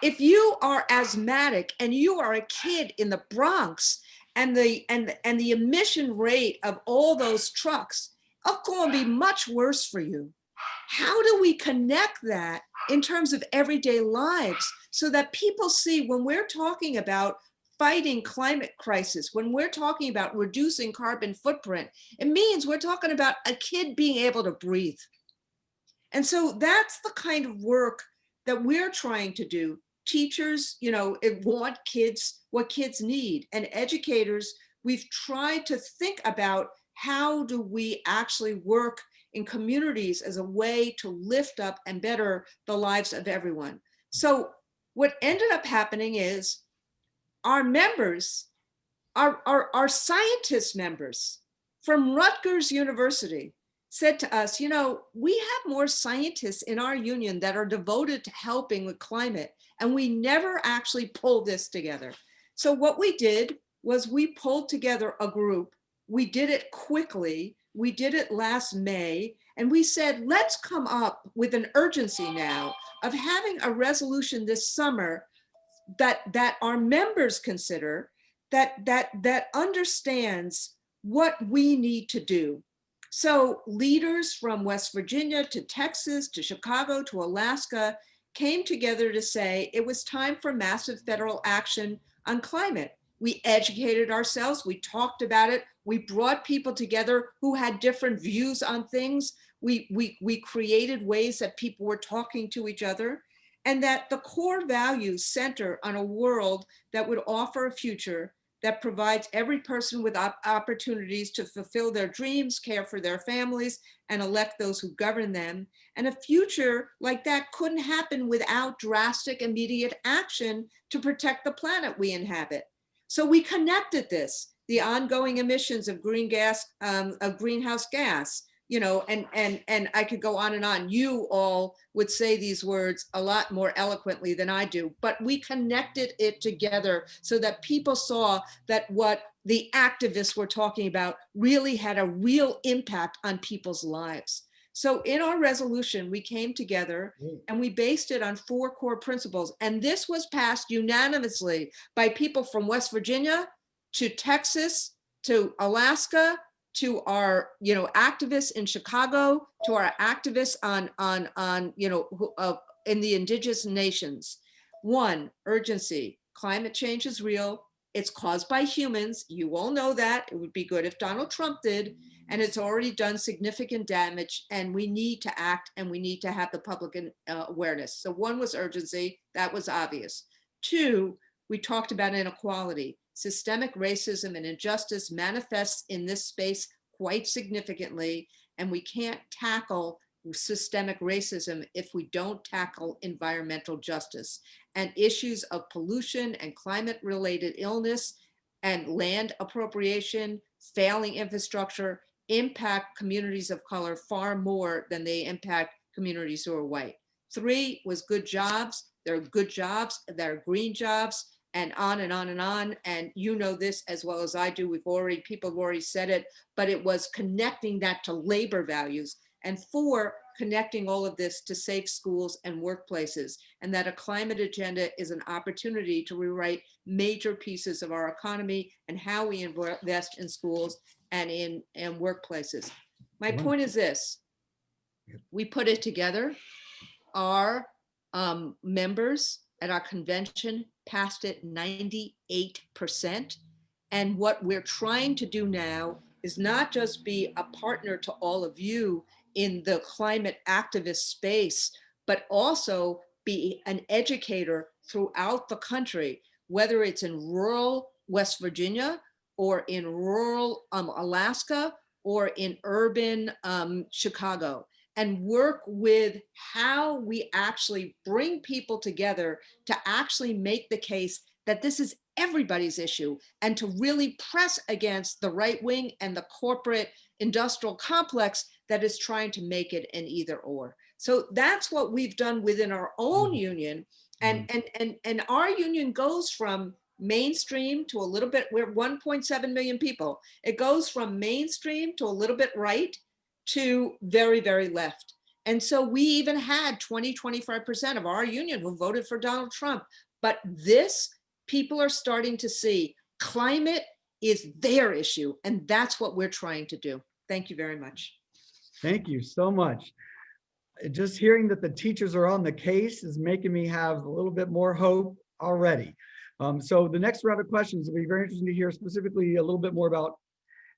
If you are asthmatic and you are a kid in the Bronx and the emission rate of all those trucks, it's going to be much worse for you. How do we connect that in terms of everyday lives so that people see when we're talking about fighting climate crisis, when we're talking about reducing carbon footprint, it means we're talking about a kid being able to breathe. And so that's the kind of work that we're trying to do. Teachers, want what kids need, and educators, we've tried to think about how do we actually work in communities as a way to lift up and better the lives of everyone. So what ended up happening is our members, our scientist members from Rutgers University said to us, we have more scientists in our union that are devoted to helping with climate, and we never actually pulled this together. So what we did was we pulled together a group. We did it quickly. We did it last May, and we said, let's come up with an urgency now of having a resolution this summer that our members consider, that understands what we need to do. So leaders from West Virginia to Texas to Chicago to Alaska came together to say it was time for massive federal action on climate. We educated ourselves, we talked about it, we brought people together who had different views on things. We created ways that people were talking to each other, and that the core values center on a world that would offer a future that provides every person with opportunities to fulfill their dreams, care for their families, and elect those who govern them. And a future like that couldn't happen without drastic, immediate action to protect the planet we inhabit. So we connected this, the ongoing emissions of greenhouse gas, and I could go on and on. You all would say these words a lot more eloquently than I do, but we connected it together so that people saw that what the activists were talking about really had a real impact on people's lives. So in our resolution, we came together and we based it on 4 core principles. And this was passed unanimously by people from West Virginia to Texas to Alaska, to our activists in Chicago, to our activists in the indigenous nations. 1, urgency. Climate change is real. It's caused by humans. You all know that. It would be good if Donald Trump did, and it's already done significant damage, and we need to act, and we need to have the public awareness. So 1 was urgency. That was obvious. 2, we talked about inequality. Systemic racism and injustice manifests in this space quite significantly, and we can't tackle systemic racism if we don't tackle environmental justice. And issues of pollution and climate-related illness and land appropriation, failing infrastructure, impact communities of color far more than they impact communities who are white. 3 was good jobs. There are good jobs, there are green jobs, and on and on and on. And you know this as well as I do. People have already said it, but it was connecting that to labor values. And 4, connecting all of this to safe schools and workplaces, and that a climate agenda is an opportunity to rewrite major pieces of our economy and how we invest in schools and in workplaces. My point is this: we put it together. Our members at our convention passed it 98%. And what we're trying to do now is not just be a partner to all of you in the climate activist space, but also be an educator throughout the country, whether it's in rural West Virginia or in rural Alaska or in urban Chicago, and work with how we actually bring people together to actually make the case that this is everybody's issue, and to really press against the right wing and the corporate industrial complex that is trying to make it an either or. So that's what we've done within our own union. And our union goes from mainstream to a little bit, we're 1.7 million people. It goes from mainstream to a little bit right to very, very left. And so we even had 25% of our union who voted for Donald Trump. But this, people are starting to see climate is their issue. And that's what we're trying to do. Thank you very much.
Thank you so much. Just hearing that the teachers are on the case is making me have a little bit more hope already. So the next round of questions will be very interesting to hear specifically a little bit more about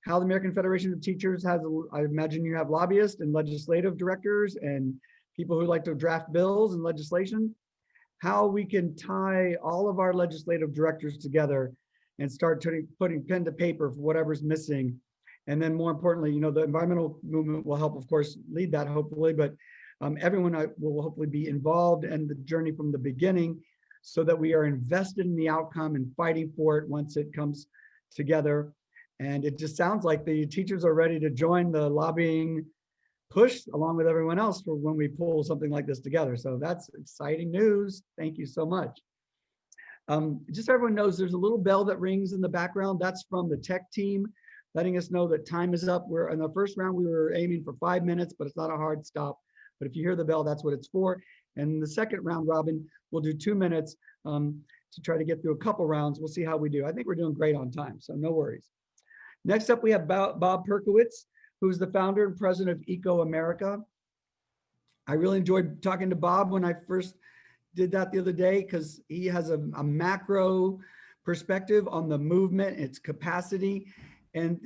how the American Federation of Teachers has, I imagine you have lobbyists and legislative directors and people who like to draft bills and legislation, how we can tie all of our legislative directors together and start putting pen to paper for whatever's missing. And then more importantly, you know, the environmental movement will help, of course, lead that hopefully, but everyone will hopefully be involved in the journey from the beginning so that we are invested in the outcome and fighting for it once it comes together. And it just sounds like the teachers are ready to join the lobbying push along with everyone else for when we pull something like this together. So that's exciting news. Thank you so much. Just so everyone knows, there's a little bell that rings in the background. That's from the tech team, letting us know that time is up. We're in the first round, we were aiming for 5 minutes, but it's not a hard stop. But if you hear the bell, that's what it's for. And in the second round robin, we'll do 2 minutes to try to get through a couple rounds. We'll see how we do. I think we're doing great on time, so no worries. Next up, we have Bob Perkowitz, who's the founder and president of EcoAmerica. I really enjoyed talking to Bob when I first did that the other day, because he has a macro perspective on the movement, its capacity. And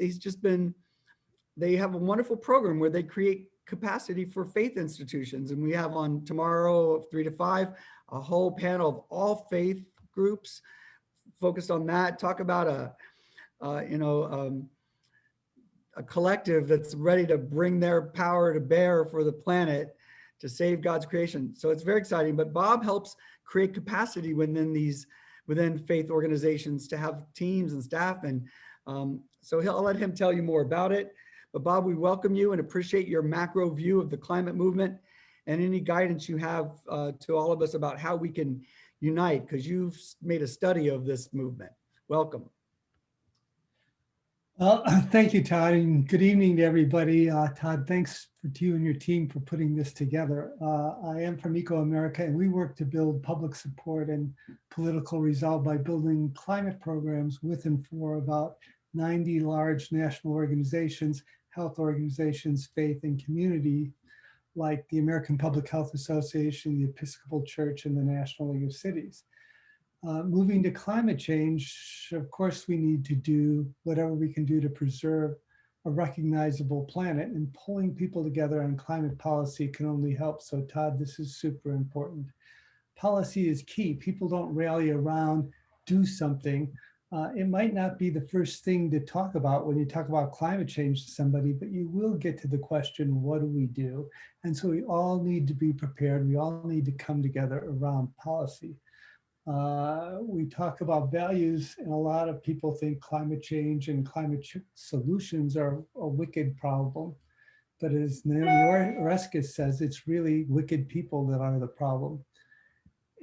they have a wonderful program where they create capacity for faith institutions. And we have on tomorrow, 3 to 5, a whole panel of all faith groups focused on that. Talk about a collective that's ready to bring their power to bear for the planet to save God's creation. So it's very exciting, but Bob helps create capacity within faith organizations to have teams and staff. And so I'll let him tell you more about it. But Bob, we welcome you and appreciate your macro view of the climate movement and any guidance you have to all of us about how we can unite, because you've made a study of this movement. Welcome.
Well, thank you, Todd, and good evening to everybody. Todd, thanks to you and your team for putting this together. I am from EcoAmerica, and we work to build public support and political resolve by building climate programs with and for about 90 large national organizations, health organizations, faith, and community, like the American Public Health Association, the Episcopal Church, and the National League of Cities. Moving to climate change, of course, we need to do whatever we can do to preserve a recognizable planet, and pulling people together on climate policy can only help. So Todd, this is super important. Policy is key. People don't rally around, do something. It might not be the first thing to talk about when you talk about climate change to somebody, but you will get to the question, what do we do? And so we all need to be prepared. We all need to come together around policy. We talk about values, and a lot of people think climate change and climate solutions are a wicked problem. But as Naomi Oreskes says, it's really wicked people that are the problem.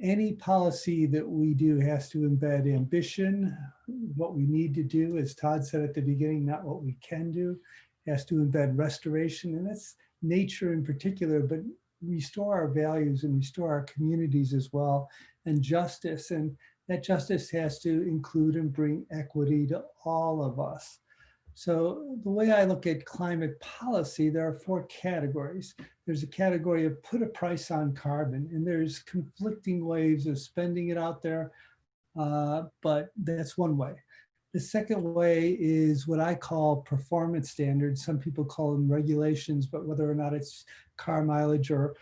Any policy that we do has to embed ambition, what we need to do, as Todd said at the beginning, not what we can do. It has to embed restoration, and that's nature in particular, but restore our values and restore our communities as well, and justice. And that justice has to include and bring equity to all of us. So the way I look at climate policy, there are 4 categories. There's a category of put a price on carbon, and there's conflicting ways of spending it out there, but that's one way. The second way is what I call performance standards. Some people call them regulations, but whether or not it's car mileage or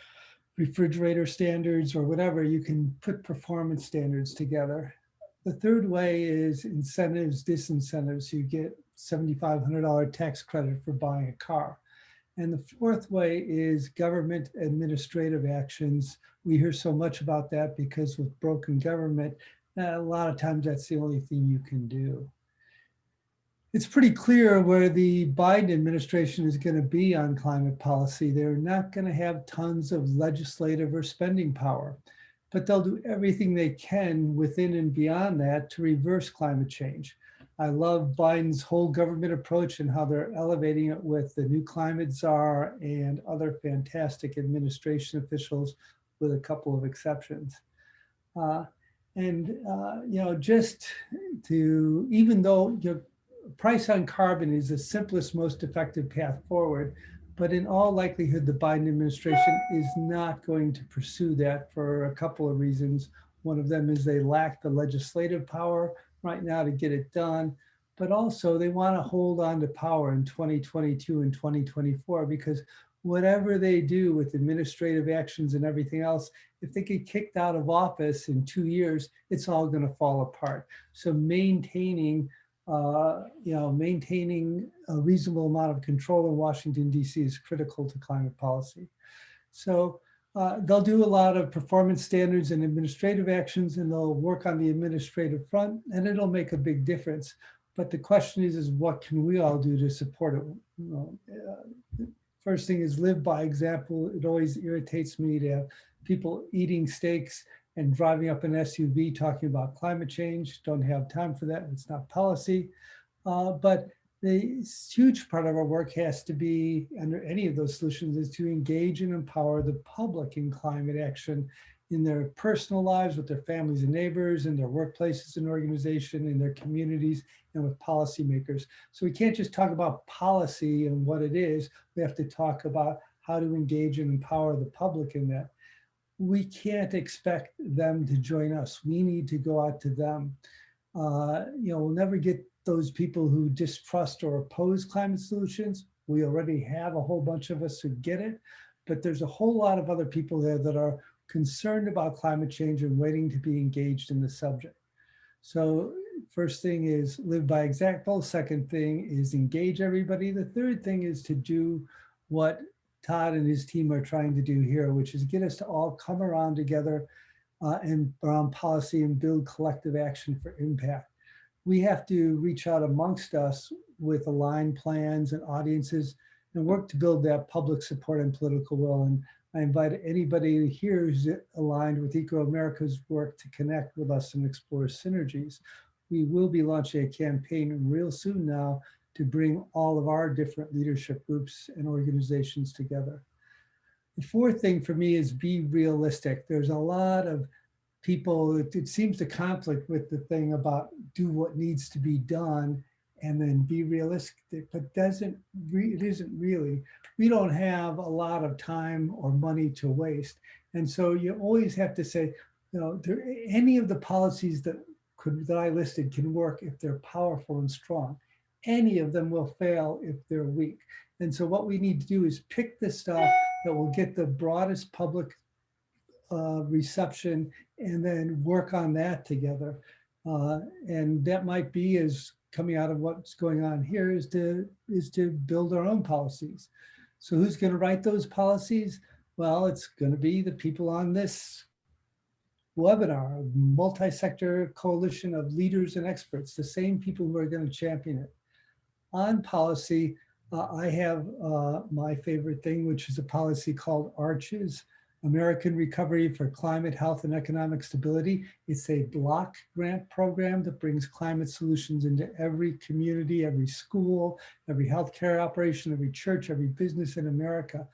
refrigerator standards or whatever, you can put performance standards together. The third way is incentives, disincentives. You get $7,500 tax credit for buying a car. And the fourth way is government administrative actions. We hear so much about that because with broken government, a lot of times that's the only thing you can do. It's pretty clear where the Biden administration is going to be on climate policy. They're not going to have tons of legislative or spending power, but they'll do everything they can within and beyond that to reverse climate change. I love Biden's whole government approach and how they're elevating it with the new climate czar and other fantastic administration officials, with a couple of exceptions. Just to, even though price on carbon is the simplest, most effective path forward, but in all likelihood, the Biden administration is not going to pursue that for a couple of reasons. One of them is they lack the legislative power right now to get it done, but also they want to hold on to power in 2022 and 2024, because whatever they do with administrative actions and everything else, if they get kicked out of office in 2 years, it's all going to fall apart. So maintaining maintaining a reasonable amount of control in Washington, D.C. is critical to climate policy. So they'll do a lot of performance standards and administrative actions, and they'll work on the administrative front, and it'll make a big difference. But the question is what can we all do to support it? First thing is live by example. It always irritates me to have people eating steaks and driving up an SUV talking about climate change. Don't have time for that. It's not policy. But the huge part of our work has to be, under any of those solutions, is to engage and empower the public in climate action in their personal lives, with their families and neighbors, in their workplaces and organization, in their communities, and with policymakers. So we can't just talk about policy and what it is. We have to talk about how to engage and empower the public in that. We can't expect them to join us. We need to go out to them. We'll never get those people who distrust or oppose climate solutions. We already have a whole bunch of us who get it, but there's a whole lot of other people there that are concerned about climate change and waiting to be engaged in the subject. So first thing is live by example. Second thing is engage everybody. The third thing is to do what Todd and his team are trying to do here, which is get us to all come around together and around policy and build collective action for impact. We have to reach out amongst us with aligned plans and audiences and work to build that public support and political will. And I invite anybody here who's aligned with EcoAmerica's work to connect with us and explore synergies. We will be launching a campaign real soon now to bring all of our different leadership groups and organizations together. The fourth thing for me is be realistic. There's a lot of people, it seems to conflict with the thing about do what needs to be done and then be realistic, but it isn't really. We don't have a lot of time or money to waste. And so you always have to say, any of the policies that I listed can work if they're powerful and strong. Any of them will fail if they're weak. And so what we need to do is pick the stuff that will get the broadest public reception and then work on that together. And that might be, as coming out of what's going on here, is to build our own policies. So who's going to write those policies? Well, it's going to be the people on this webinar, a multi-sector coalition of leaders and experts, the same people who are going to champion it. On policy, I have my favorite thing, which is a policy called ARCHES, American Recovery for Climate, Health, and Economic Stability. It's a block grant program that brings climate solutions into every community, every school, every healthcare operation, every church, every business in America.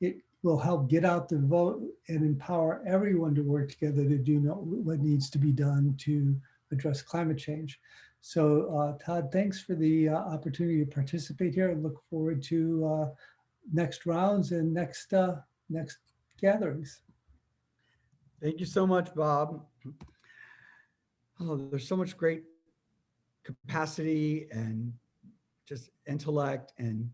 It will help get out the vote and empower everyone to work together to do what needs to be done to address climate change. So Todd, thanks for the opportunity to participate here, and look forward to next rounds and next gatherings.
Thank you so much, Bob. Oh, there's so much great capacity and just intellect, and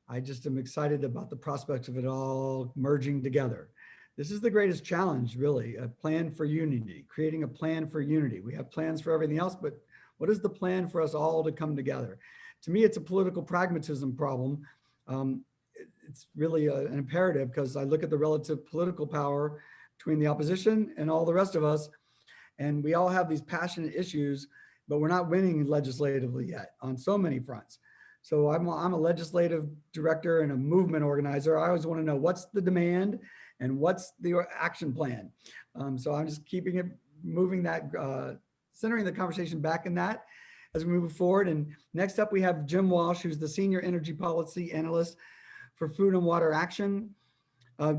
I just am excited about the prospects of it all merging together. This is the greatest challenge, really, a plan for unity, creating a plan for unity. We have plans for everything else, but what is the plan for us all to come together? To me, it's a political pragmatism problem. It's really an imperative, because I look at the relative political power between the opposition and all the rest of us, and we all have these passionate issues, but we're not winning legislatively yet on so many fronts. So I'm a legislative director and a movement organizer. I always want to know what's the demand and what's the action plan. So I'm just keeping it moving, that centering the conversation back in that as we move forward. And next up, we have Jim Walsh, who's the Senior Energy Policy Analyst for Food and Water Action.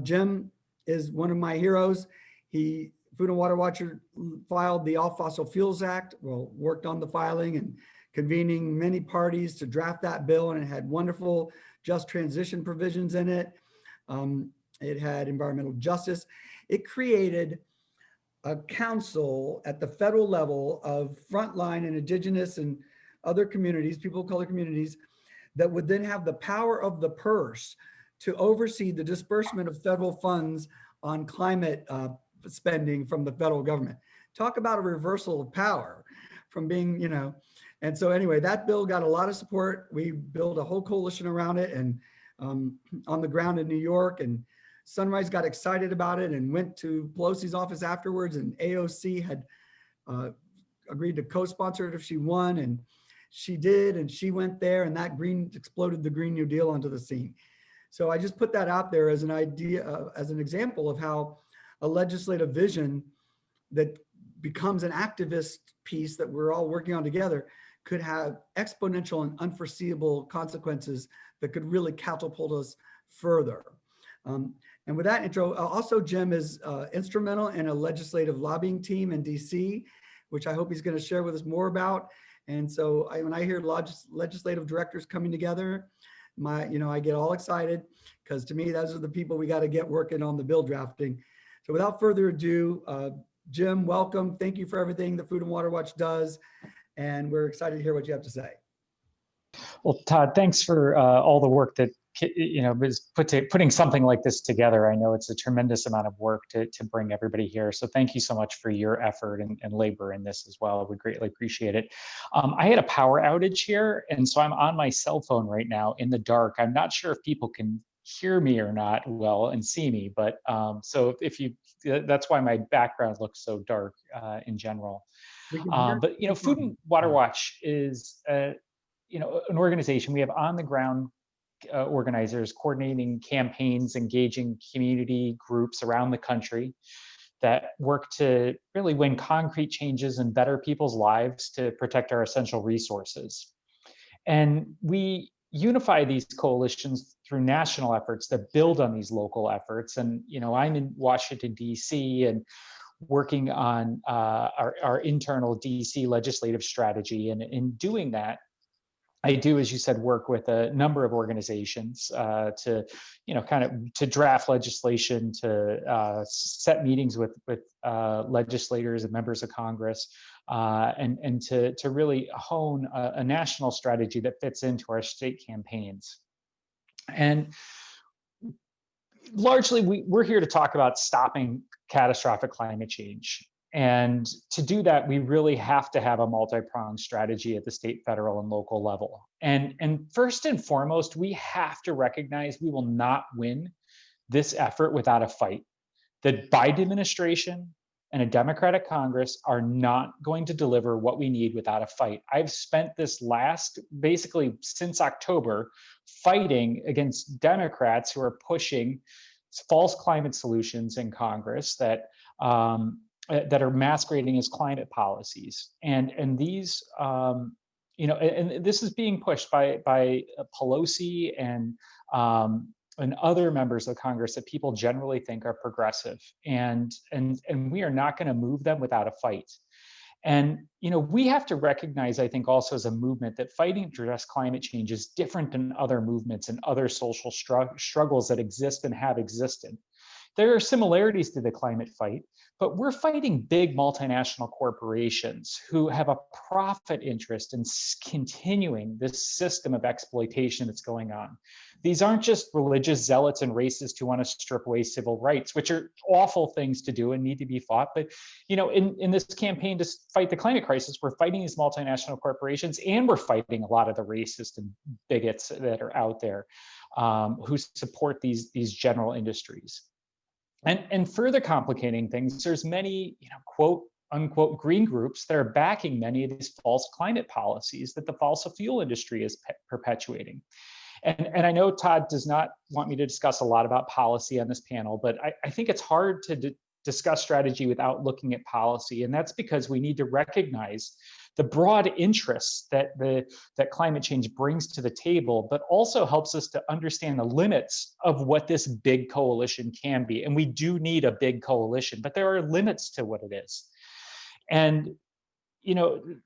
Jim is one of my heroes. Food and Water Watcher filed the All Fossil Fuels Act, worked on the filing and convening many parties to draft that bill, and it had wonderful just transition provisions in it. It had environmental justice. It created a council at the federal level of frontline and indigenous and other communities, people of color communities, that would then have the power of the purse to oversee the disbursement of federal funds on climate spending from the federal government. Talk about a reversal of power from being, and so anyway, that bill got a lot of support. We built a whole coalition around it and on the ground in New York, and Sunrise got excited about it and went to Pelosi's office afterwards, and AOC had agreed to co-sponsor it if she won, and she did, and she went there, and that exploded the Green New Deal onto the scene. So I just put that out there as an idea, as an example of how a legislative vision that becomes an activist piece that we're all working on together could have exponential and unforeseeable consequences that could really catapult us further. And with that intro, also Jim is instrumental in a legislative lobbying team in DC, which I hope he's going to share with us more about. And so when I hear legislative directors coming together, I get all excited, because to me, those are the people we got to get working on the bill drafting. So without further ado, Jim, welcome. Thank you for everything that Food and Water Watch does. And we're excited to hear what you have to say.
Well, Todd, thanks for all the work that is putting something like this together. I know it's a tremendous amount of work to bring everybody here. So thank you so much for your effort and labor in this as well. We greatly appreciate it. I had a power outage here, and so I'm on my cell phone right now in the dark. I'm not sure if people can hear me or not well and see me, but so that's why my background looks so dark in general. But Food and Water Watch is an organization. We have on the ground organizers coordinating campaigns, engaging community groups around the country that work to really win concrete changes and better people's lives to protect our essential resources. And we unify these coalitions through national efforts that build on these local efforts. And I'm in Washington, D.C., and working on our internal DC legislative strategy. And in doing that, I do, as you said, work with a number of organizations to draft legislation, to set meetings with legislators and members of Congress, and to really hone a national strategy that fits into our state campaigns. And largely, we're here to talk about stopping catastrophic climate change. And to do that, we really have to have a multi-pronged strategy at the state, federal, and local level. And first and foremost, we have to recognize we will not win this effort without a fight. The Biden administration and a Democratic Congress are not going to deliver what we need without a fight. I've spent this basically since October, fighting against Democrats who are pushing false climate solutions in Congress that are masquerading as climate policies, and these, and this is being pushed by Pelosi and other members of Congress that people generally think are progressive, and we are not going to move them without a fight. And we have to recognize, I think, also as a movement, that fighting to address climate change is different than other movements and other social struggles that exist and have existed. There are similarities to the climate fight, but we're fighting big multinational corporations who have a profit interest in continuing this system of exploitation that's going on. These aren't just religious zealots and racists who want to strip away civil rights, which are awful things to do and need to be fought. But in this campaign to fight the climate crisis, we're fighting these multinational corporations, and we're fighting a lot of the racists and bigots that are out there who support these general industries. And further complicating things, there's many, quote unquote, green groups that are backing many of these false climate policies that the fossil fuel industry is perpetuating. And I know Todd does not want me to discuss a lot about policy on this panel, but I think it's hard to discuss strategy without looking at policy. And that's because we need to recognize the broad interests that climate change brings to the table, but also helps us to understand the limits of what this big coalition can be. And we do need a big coalition, but there are limits to what it is. And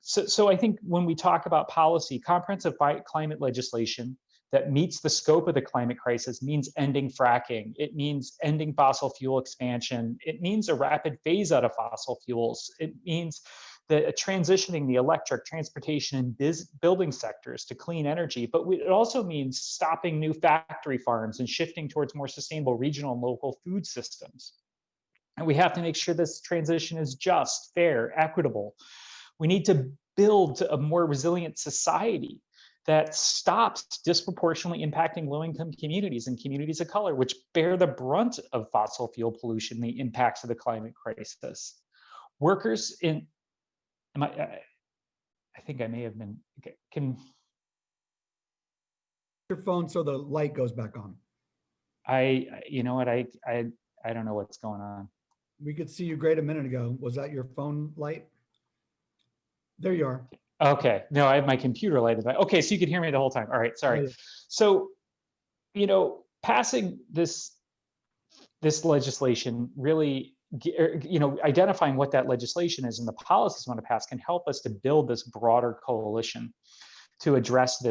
so I think when we talk about policy, comprehensive climate legislation that meets the scope of the climate crisis means ending fracking. It means ending fossil fuel expansion. It means a rapid phase out of fossil fuels. It means transitioning the electric, transportation, and building sectors to clean energy, but it also means stopping new factory farms and shifting towards more sustainable regional and local food systems. And we have to make sure this transition is just, fair, equitable. We need to build a more resilient society that stops disproportionately impacting low-income communities and communities of color, which bear the brunt of fossil fuel pollution, the impacts of the climate crisis. Workers in, I think I may have been,
your phone so the light goes back on.
You know what, I don't know what's going on.
We could see you great a minute ago. Was that your phone light? There you are.
Okay, no, I have my computer lighted. Okay, so you could hear me the whole time. All right, sorry.
Yeah.
So, you know, passing this legislation really, you know, identifying what that legislation is and the policies we want to pass can help us to build this broader coalition to address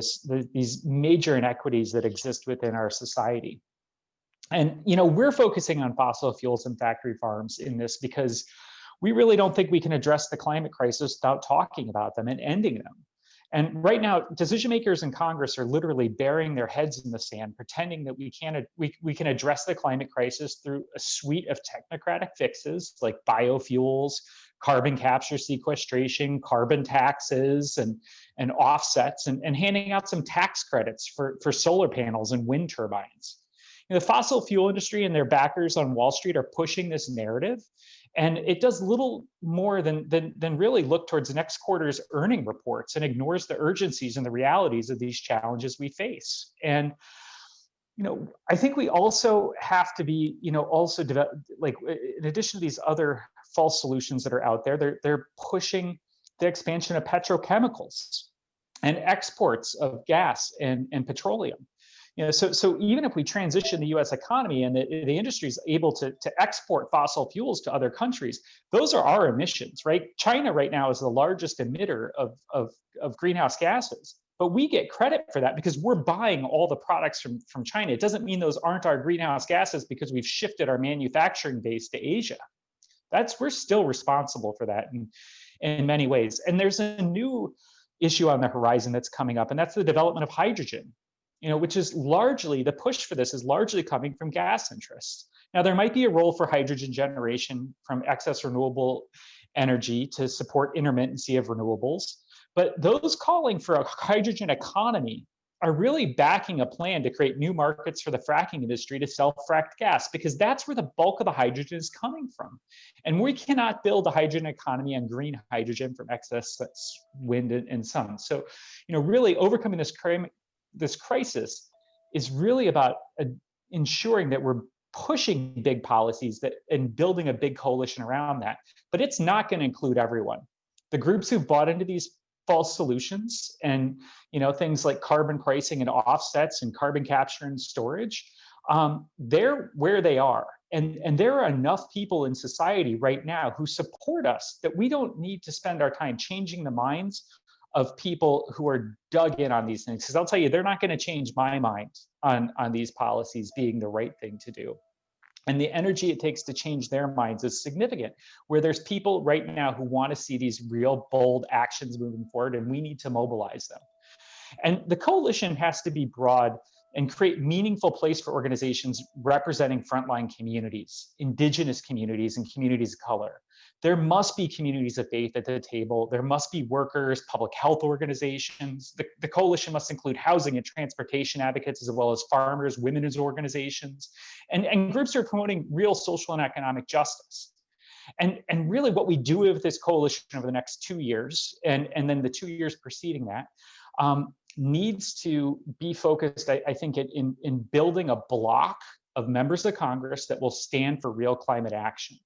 these major inequities that exist within our society. And, you know, we're focusing on fossil fuels and factory farms in this because we really don't think we can address the climate crisis without talking about them and ending them. And right now, decision makers in Congress are literally burying their heads in the sand, pretending that we can address the climate crisis through a suite of technocratic fixes like biofuels, carbon capture sequestration, carbon taxes, and offsets, and handing out some tax credits for solar panels and wind turbines. You know, the fossil fuel industry and their backers on Wall Street are pushing this narrative, and it does little more than really look towards next quarter's earning reports and ignores the urgencies and the realities of these challenges we face. And, you know, I think we also have to be, you know, also develop, like, in addition to these other false solutions that are out there, they're pushing the expansion of petrochemicals and exports of gas and petroleum. You know, so even if we transition the U.S. economy and the industry is able to export fossil fuels to other countries, those are our emissions, right? China right now is the largest emitter of greenhouse gases, but we get credit for that because we're buying all the products from China. It doesn't mean those aren't our greenhouse gases because we've shifted our manufacturing base to Asia. We're still responsible for that in many ways. And there's a new issue on the horizon that's coming up, and that's the development of hydrogen. You know, which is largely, the push for this is largely coming from gas interests. Now, there might be a role for hydrogen generation from excess renewable energy to support intermittency of renewables, but those calling for a hydrogen economy are really backing a plan to create new markets for the fracking industry to sell fracked gas, because that's where the bulk of the hydrogen is coming from. And we cannot build a hydrogen economy on green hydrogen from excess wind and sun. So, you know, really overcoming this crisis is really about ensuring that we're pushing big policies and building a big coalition around that. But it's not going to include everyone. The groups who've bought into these false solutions and, you know, things like carbon pricing and offsets and carbon capture and storage, they're where they are. And there are enough people in society right now who support us that we don't need to spend our time changing the minds of people who are dug in on these things. Because I'll tell you, they're not going to change my mind on these policies being the right thing to do. And the energy it takes to change their minds is significant, where there's people right now who want to see these real bold actions moving forward, and we need to mobilize them. And the coalition has to be broad and create meaningful place for organizations representing frontline communities, indigenous communities, and communities of color. There must be communities of faith at the table. There must be workers, public health organizations. The coalition must include housing and transportation advocates, as well as farmers, women's organizations, and groups who are promoting real social and economic justice. And really what we do with this coalition over the next 2 years, and then the 2 years preceding that, needs to be focused, I think, in building a block of members of Congress that will stand for real climate action.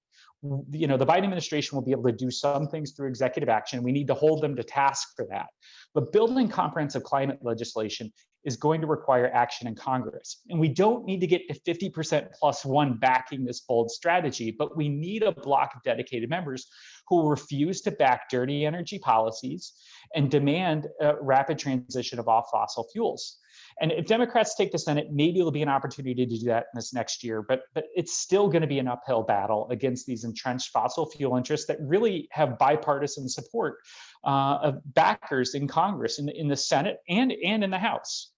You know, the Biden administration will be able to do some things through executive action. We need to hold them to task for that. But building comprehensive climate legislation is going to require action in Congress. And we don't need to get to 50% plus one backing this bold strategy, but we need a block of dedicated members who will refuse to back dirty energy policies and demand a rapid transition of all fossil fuels. And if Democrats take the Senate, maybe it'll be an opportunity to do that in this next year, but it's still going to be an uphill battle against these entrenched fossil fuel interests that really have bipartisan support of backers in Congress, in the Senate and in the House.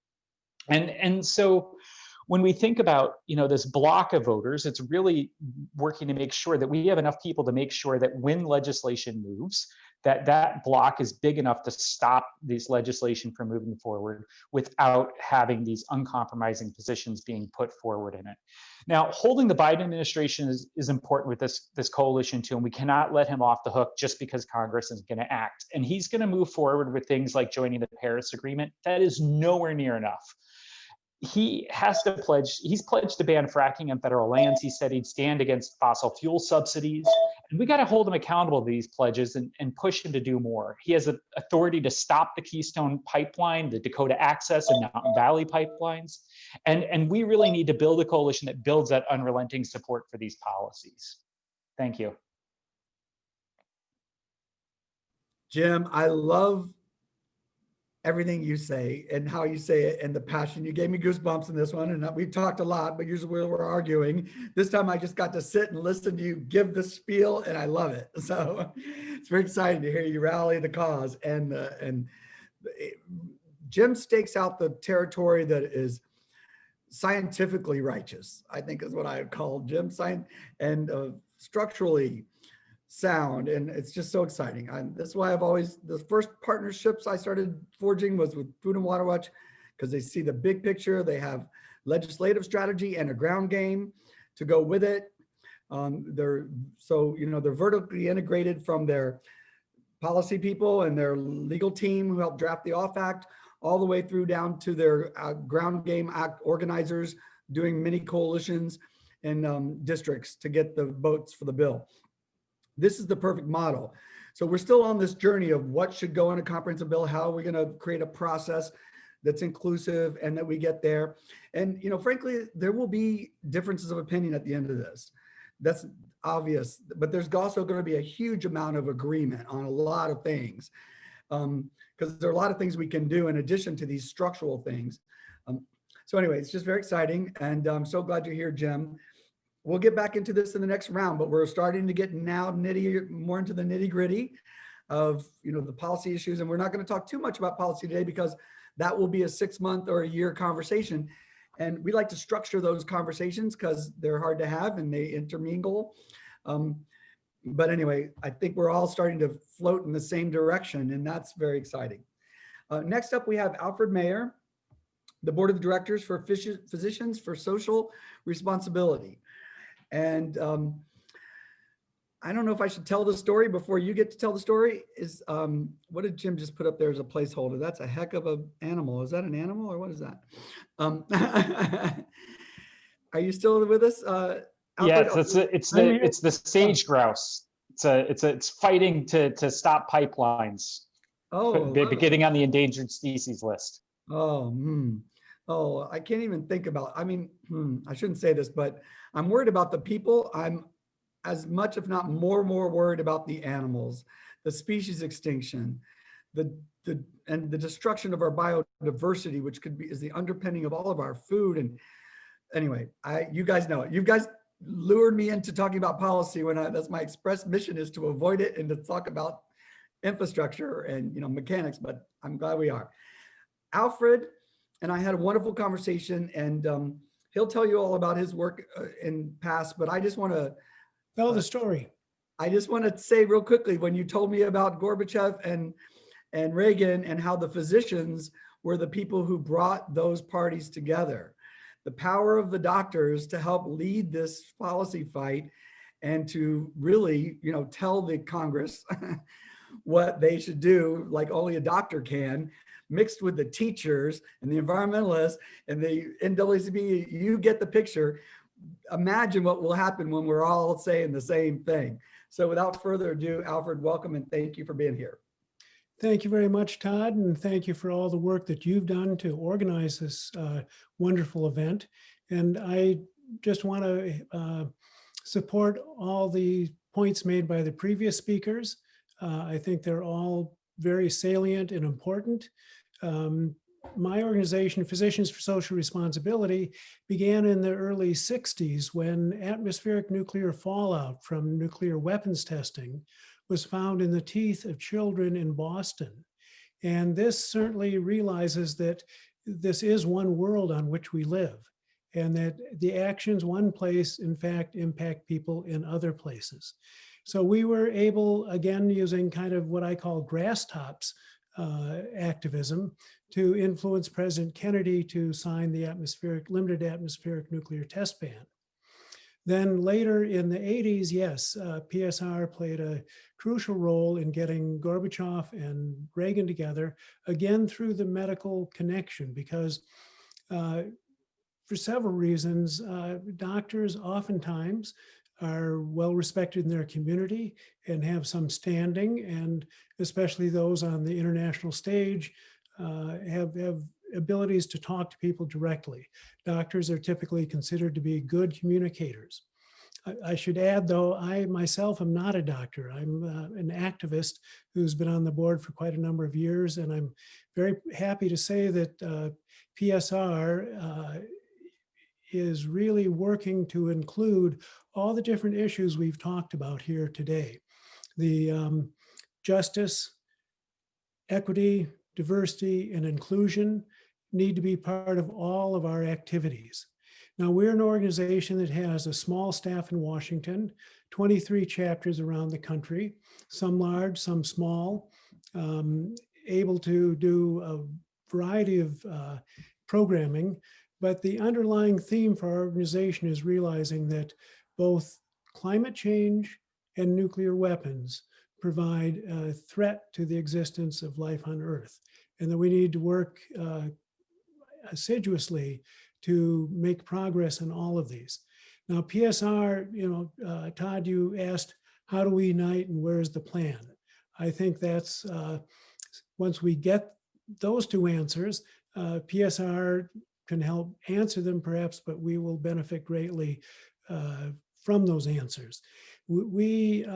And so when we think about, this block of voters, it's really working to make sure that we have enough people to make sure that when legislation moves, that block is big enough to stop this legislation from moving forward without having these uncompromising positions being put forward in it. Now, holding the Biden administration is important with this coalition too, and we cannot let him off the hook just because Congress is going to act. And he's going to move forward with things like joining the Paris Agreement. That is nowhere near enough. He's pledged to ban fracking on federal lands. He said he'd stand against fossil fuel subsidies. And we got to hold him accountable to these pledges and push him to do more. He has the authority to stop the Keystone Pipeline, the Dakota Access and Mountain Valley pipelines. And we really need to build a coalition that builds that unrelenting support for these policies. Thank you.
Jim, I love everything you say and how you say it and the passion. You gave me goosebumps in this one, and we've talked a lot, but usually we're arguing. This time I just got to sit and listen to you give the spiel, and I love it. So it's very exciting to hear you rally the cause. And Jim stakes out the territory that is scientifically righteous, I think is what I would call Jim, and structurally sound, and it's just so exciting. That's why the first partnerships I started forging was with Food and Water Watch, because they see the big picture. They have legislative strategy and a ground game to go with it. They're vertically integrated from their policy people and their legal team who helped draft the OFF Act, all the way through down to their ground game act organizers doing mini coalitions and districts to get the votes for the bill. This is the perfect model. So we're still on this journey of what should go in a comprehensive bill, how are we going to create a process that's inclusive and that we get there. And, frankly, there will be differences of opinion at the end of this. That's obvious, but there's also going to be a huge amount of agreement on a lot of things, because there are a lot of things we can do in addition to these structural things. So anyway, it's just very exciting. And I'm so glad you're here, Jim. We'll get back into this in the next round, but we're starting to get now more into the nitty gritty of the policy issues. And we're not going to talk too much about policy today because that will be a 6-month or a year conversation. And we like to structure those conversations because they're hard to have and they intermingle. But anyway, I think we're all starting to float in the same direction, and that's very exciting. Next up, we have Alfred Meyer, the Board of Directors for Physicians for Social Responsibility. And I don't know if I should tell the story before you get to tell the story. What did Jim just put up there as a placeholder? That's a heck of an animal. Is that an animal or what is that? Are you still with us?
Yes, it's the sage grouse. It's fighting to stop pipelines.
Oh,
getting on the endangered species list.
Oh, I can't even think about, I shouldn't say this, but I'm worried about the people. I'm as much, if not more worried about the animals, the species extinction, and the destruction of our biodiversity, which is the underpinning of all of our food. And anyway, you guys know it. You guys lured me into talking about policy that's my express mission, is to avoid it and to talk about infrastructure and mechanics, but I'm glad we are. Alfred and I had a wonderful conversation, and he'll tell you all about his work in past, but I just want to
tell the story.
I just want to say real quickly, when you told me about Gorbachev and Reagan and how the physicians were the people who brought those parties together, the power of the doctors to help lead this policy fight and to really, tell the Congress what they should do, like only a doctor can, mixed with the teachers and the environmentalists and the NAACP, you get the picture. Imagine what will happen when we're all saying the same thing. So without further ado, Alfred, welcome and thank you for being here.
Thank you very much, Todd, and thank you for all the work that you've done to organize this wonderful event. And I just want to support all the points made by the previous speakers. I think they're all very salient and important. my organization, Physicians for Social Responsibility, began in the early 60s when atmospheric nuclear fallout from nuclear weapons testing was found in the teeth of children in Boston. And this certainly realizes that this is one world on which we live, and that the actions one place, in fact, impact people in other places. So we were able, again, using kind of what I call grass tops activism, to influence President Kennedy to sign the limited atmospheric nuclear test ban. Then later in the 80s, yes, PSR played a crucial role in getting Gorbachev and Reagan together, again through the medical connection, because for several reasons, doctors oftentimes are well respected in their community and have some standing, and especially those on the international stage have abilities to talk to people directly. Doctors are typically considered to be good communicators. I should add, though, I myself am not a doctor. I'm an activist who's been on the board for quite a number of years, and I'm very happy to say that PSR is really working to include all the different issues we've talked about here today. The justice, equity, diversity, and inclusion need to be part of all of our activities. Now, we're an organization that has a small staff in Washington, 23 chapters around the country, some large, some small, able to do a variety of programming. But the underlying theme for our organization is realizing that both climate change and nuclear weapons provide a threat to the existence of life on Earth, and that we need to work assiduously to make progress in all of these. Now, PSR, Todd, you asked, how do we unite and where's the plan? I think that's, once we get those two answers, PSR can help answer them perhaps, but we will benefit greatly from those answers. We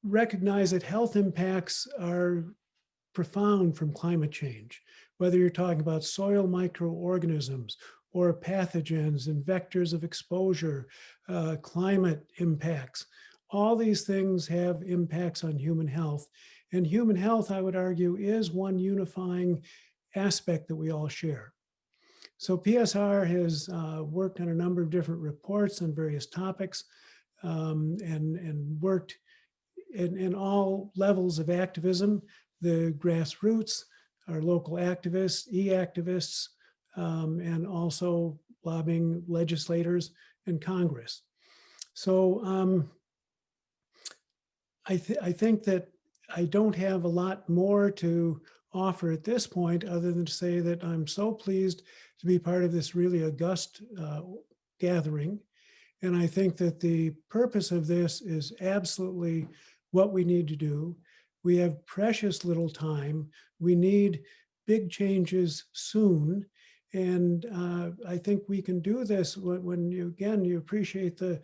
recognize that health impacts are profound from climate change, whether you're talking about soil microorganisms or pathogens and vectors of exposure, climate impacts. All these things have impacts on human health. And human health, I would argue, is one unifying aspect that we all share. So PSR has worked on a number of different reports on various topics and worked in all levels of activism, the grassroots, our local activists, e-activists, and also lobbying legislators and Congress. So I think that I don't have a lot more to offer at this point, other than to say that I'm so pleased to be part of this really august gathering. And I think that the purpose of this is absolutely what we need to do. We have precious little time. We need big changes soon. And I think we can do this when you appreciate the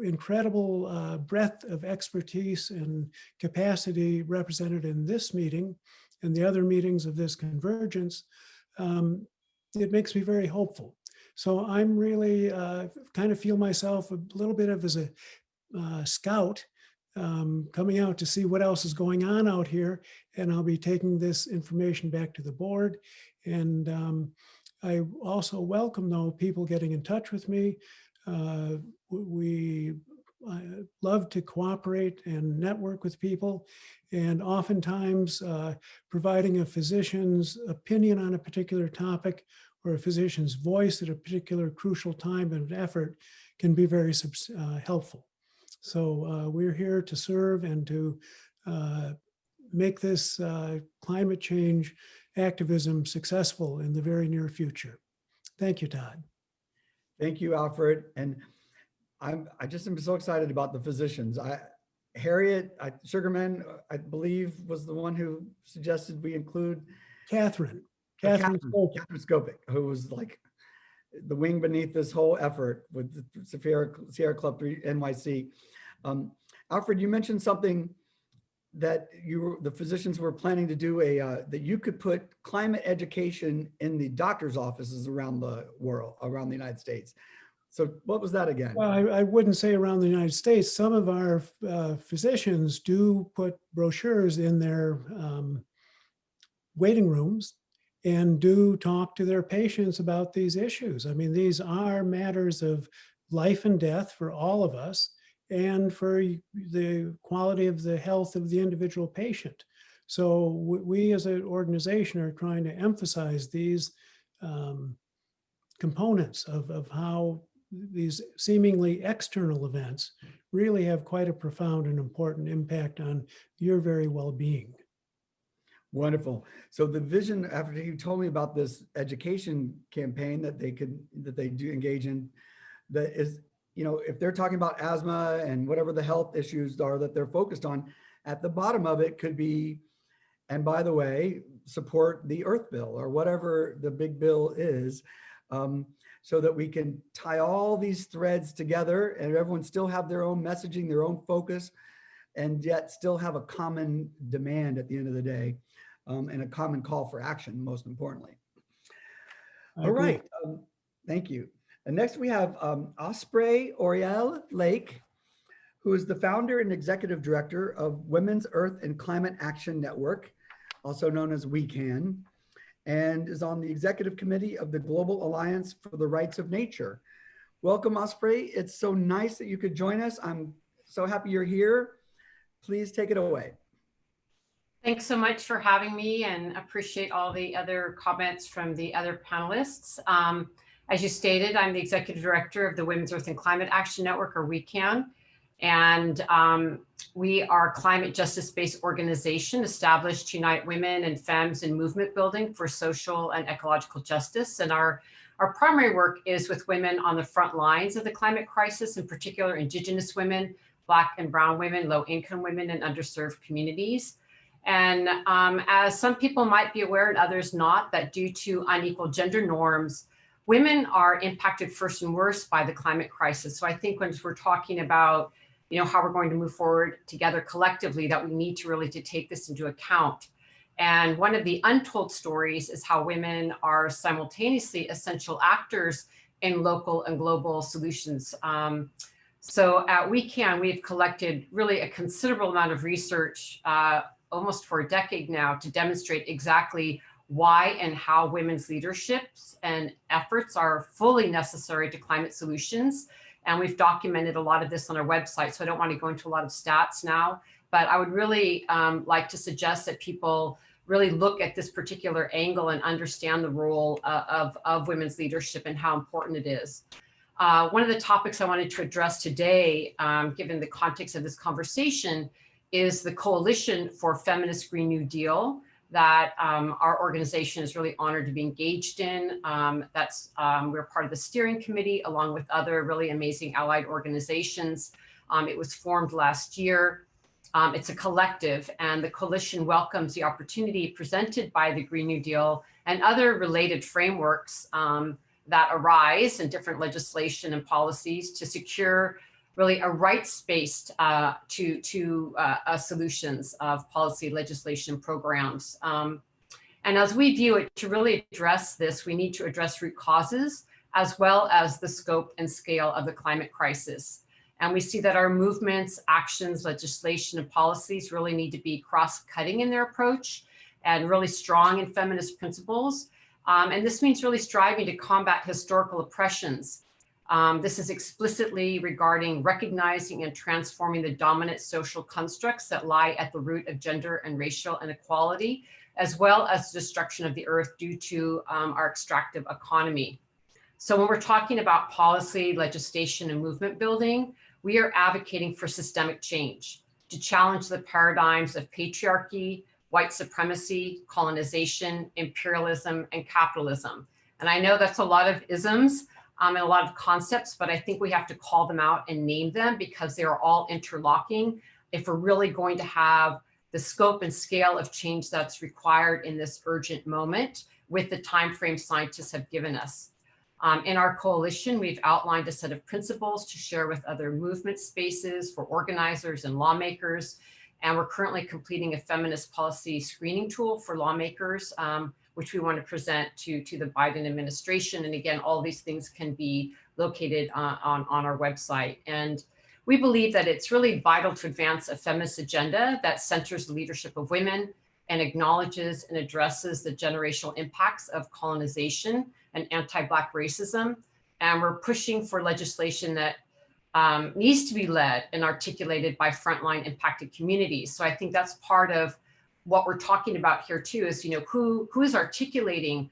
incredible breadth of expertise and capacity represented in this meeting and the other meetings of this convergence. It makes me very hopeful. So I'm really kind of feel myself a little bit of as a scout coming out to see what else is going on out here. And I'll be taking this information back to the board. And I also welcome, though, people getting in touch with me. We love to cooperate and network with people. And oftentimes providing a physician's opinion on a particular topic or a physician's voice at a particular crucial time and effort can be very helpful. So we're here to serve and to make this climate change activism successful in the very near future. Thank you, Todd.
Thank you, Alfred. And I just am so excited about the physicians. Harriet Sugarman, I believe, was the one who suggested we include
Catherine
Skopic, who was like the wing beneath this whole effort with the Sierra Club 3 NYC. Alfred, you mentioned something that the physicians were planning to do that you could put climate education in the doctor's offices around the world, around the United States. So what was that again?
Well, I wouldn't say around the United States. Some of our physicians do put brochures in their waiting rooms and do talk to their patients about these issues. I mean, these are matters of life and death for all of us and for the quality of the health of the individual patient. So we as an organization are trying to emphasize these components of how these seemingly external events really have quite a profound and important impact on your very well-being.
Wonderful. So the vision, after you told me about this education campaign that they do engage in, that is, if they're talking about asthma and whatever the health issues are that they're focused on, at the bottom of it could be, and by the way, support the Earth bill or whatever the big bill is, so that we can tie all these threads together and everyone still have their own messaging, their own focus, and yet still have a common demand at the end of the day, and a common call for action, most importantly. All right, thank you. And next we have Osprey Orielle Lake, who is the founder and executive director of Women's Earth and Climate Action Network, also known as We Can, and is on the executive committee of the Global Alliance for the Rights of Nature. Welcome, Osprey. It's so nice that you could join us. I'm so happy you're here. Please take it away.
Thanks so much for having me, and appreciate all the other comments from the other panelists. As you stated, I'm the executive director of the Women's Earth and Climate Action Network, or WECAN. And we are a climate justice-based organization established to unite women and femmes in movement building for social and ecological justice. And our primary work is with women on the front lines of the climate crisis, in particular Indigenous women, Black and Brown women, low-income women, and underserved communities. And as some people might be aware and others not, that due to unequal gender norms, women are impacted first and worst by the climate crisis. So I think when we're talking about how we're going to move forward together collectively, that we need to really take this into account. And one of the untold stories is how women are simultaneously essential actors in local and global solutions. So at WeCan, we've collected really a considerable amount of research almost for a decade now to demonstrate exactly why and how women's leaderships and efforts are fully necessary to climate solutions. And we've documented a lot of this on our website, so I don't want to go into a lot of stats now, but I would really like to suggest that people really look at this particular angle and understand the role of women's leadership and how important it is. One of the topics I wanted to address today, given the context of this conversation, is the Coalition for Feminist Green New Deal that our organization is really honored to be engaged in. We're part of the steering committee along with other really amazing allied organizations. It was formed last year. It's a collective, and the coalition welcomes the opportunity presented by the Green New Deal and other related frameworks that arise in different legislation and policies to secure really a rights-based solutions of policy, legislation, programs. And as we view it, to really address this, we need to address root causes as well as the scope and scale of the climate crisis. And we see that our movements, actions, legislation, and policies really need to be cross-cutting in their approach and really strong in feminist principles. And this means really striving to combat historical oppressions. This is explicitly regarding recognizing and transforming the dominant social constructs that lie at the root of gender and racial inequality, as well as the destruction of the earth due to our extractive economy. So when we're talking about policy, legislation, and movement building, we are advocating for systemic change to challenge the paradigms of patriarchy, white supremacy, colonization, imperialism, and capitalism. And I know that's a lot of isms and a lot of concepts, but I think we have to call them out and name them because they are all interlocking if we're really going to have the scope and scale of change that's required in this urgent moment with the timeframe scientists have given us. In our coalition, we've outlined a set of principles to share with other movement spaces for organizers and lawmakers. And we're currently completing a feminist policy screening tool for lawmakers, which we want to present to the Biden administration. And again, all these things can be located on our website. And we believe that it's really vital to advance a feminist agenda that centers the leadership of women and acknowledges and addresses the generational impacts of colonization and anti-Black racism. And we're pushing for legislation that needs to be led and articulated by frontline impacted communities. So I think that's part of what we're talking about here too, is, you know, who is articulating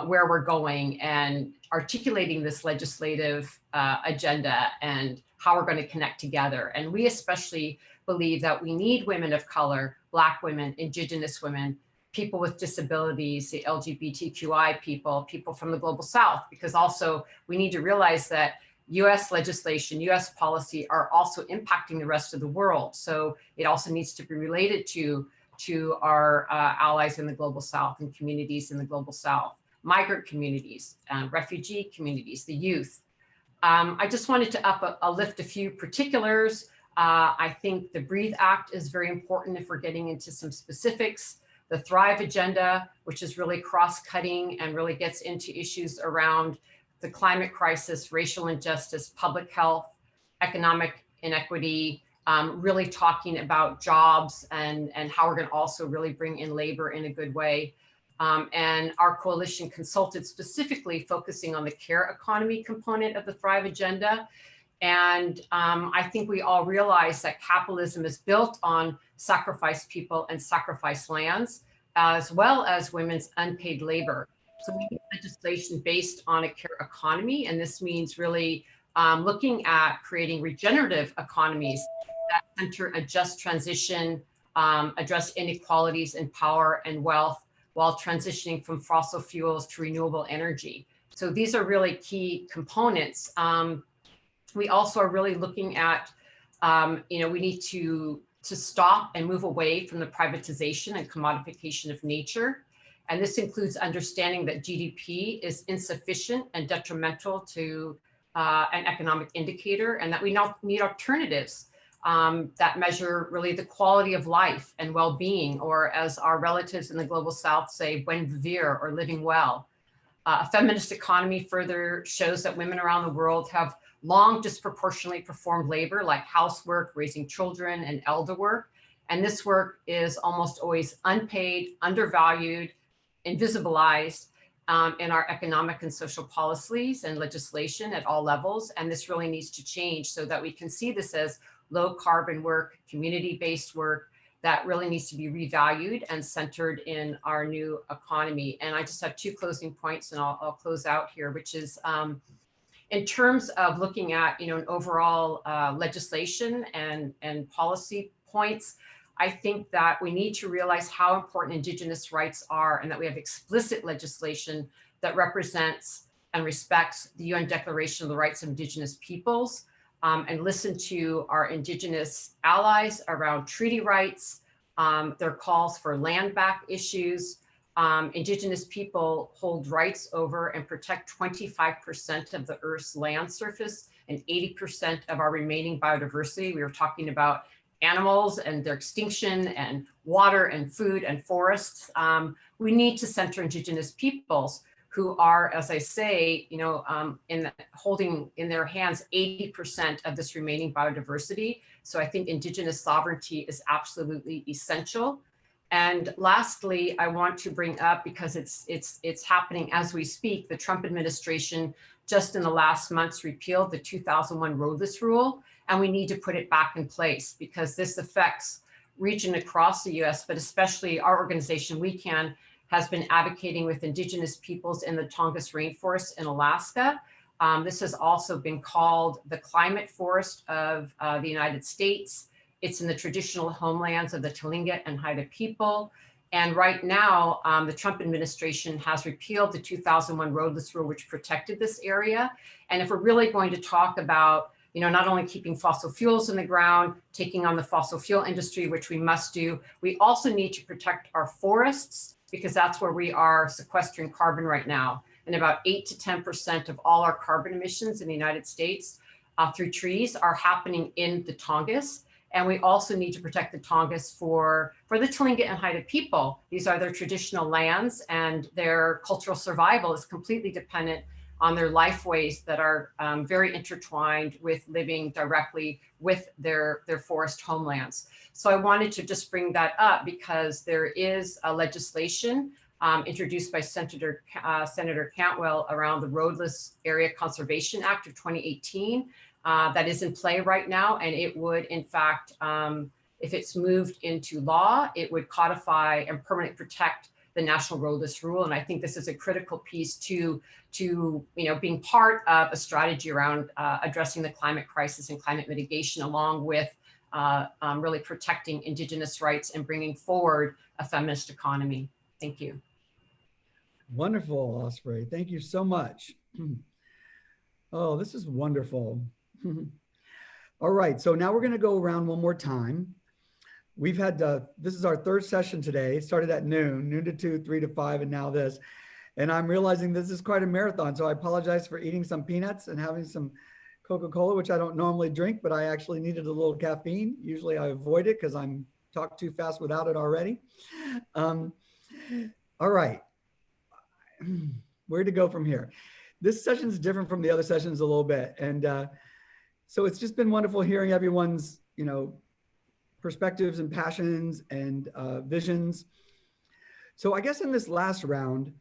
where we're going and articulating this legislative agenda and how we're going to connect together. And we especially believe that we need women of color, Black women, Indigenous women, people with disabilities, the LGBTQI people, people from the Global South, because also we need to realize that US legislation, US policy are also impacting the rest of the world. So it also needs to be related to our allies in the Global South and communities in the Global South, migrant communities, refugee communities, the youth. I just wanted to lift a few particulars. I think the Breathe Act is very important if we're getting into some specifics. The Thrive Agenda, which is really cross-cutting and really gets into issues around the climate crisis, racial injustice, public health, economic inequity, really talking about jobs and how we're going to also really bring in labor in a good way. And our coalition consulted specifically focusing on the care economy component of the Thrive Agenda. And I think we all realize that capitalism is built on sacrificed people and sacrificed lands, as well as women's unpaid labor. So we need legislation based on a care economy. And this means really looking at creating regenerative economies that center a just transition, address inequalities in power and wealth, while transitioning from fossil fuels to renewable energy. So these are really key components. We also are really looking at, we need to stop and move away from the privatization and commodification of nature. And this includes understanding that GDP is insufficient and detrimental to an economic indicator, and that we now need alternatives that measure really the quality of life and well-being, or as our relatives in the Global South say, buen vivir, or living well. A feminist economy further shows that women around the world have long disproportionately performed labor like housework, raising children, and elder work. And this work is almost always unpaid, undervalued, invisibilized in our economic and social policies and legislation at all levels. And this really needs to change so that we can see this as low carbon work, community-based work that really needs to be revalued and centered in our new economy. And I just have two closing points, and I'll close out here, which is in terms of looking at an overall legislation and policy points. I think that we need to realize how important Indigenous rights are, and that we have explicit legislation that represents and respects the UN Declaration of the Rights of Indigenous Peoples, and listen to our Indigenous allies around treaty rights, their calls for land back issues. Indigenous people hold rights over and protect 25% of the Earth's land surface and 80% of our remaining biodiversity. We were talking about animals and their extinction, and water and food and forests. We need to center Indigenous peoples who are, as I say, holding in their hands 80% of this remaining biodiversity. So I think Indigenous sovereignty is absolutely essential. And lastly, I want to bring up, because it's happening as we speak, the Trump administration just in the last months repealed the 2001 roadless rule, and we need to put it back in place, because this affects region across the US, but especially our organization, We Can, has been advocating with Indigenous peoples in the Tongass rainforest in Alaska. This has also been called the climate forest of the United States. It's in the traditional homelands of the Tlingit and Haida people. And right now, the Trump administration has repealed the 2001 roadless rule, which protected this area. And if we're really going to talk about not only keeping fossil fuels in the ground, taking on the fossil fuel industry, which we must do, we also need to protect our forests, because that's where we are sequestering carbon right now. And about 8 to 10% of all our carbon emissions in the United States through trees are happening in the Tongass. And we also need to protect the Tongass for the Tlingit and Haida people. These are their traditional lands, and their cultural survival is completely dependent on their lifeways that are very intertwined with living directly with their forest homelands. So I wanted to just bring that up because there is a legislation introduced by Senator Cantwell around the Roadless Area Conservation Act of 2018 that is in play right now. And it would, in fact, if it's moved into law, it would codify and permanently protect the National Roadless Rule. And I think this is a critical piece to being part of a strategy around addressing the climate crisis and climate mitigation, along with really protecting Indigenous rights and bringing forward a feminist economy. Thank you.
Wonderful, Osprey. Thank you so much. Oh, this is wonderful. All right, so now we're going to go around one more time. We've had, this is our third session today. It started at noon to 2, 3 to 5, and now this. And I'm realizing this is quite a marathon. So I apologize for eating some peanuts and having some Coca-Cola, which I don't normally drink, but I actually needed a little caffeine. Usually I avoid it because I'm talked too fast without it already. All right, where to go from here? This session is different from the other sessions a little bit. And so it's just been wonderful hearing everyone's, perspectives and passions and visions. So I guess in this last round,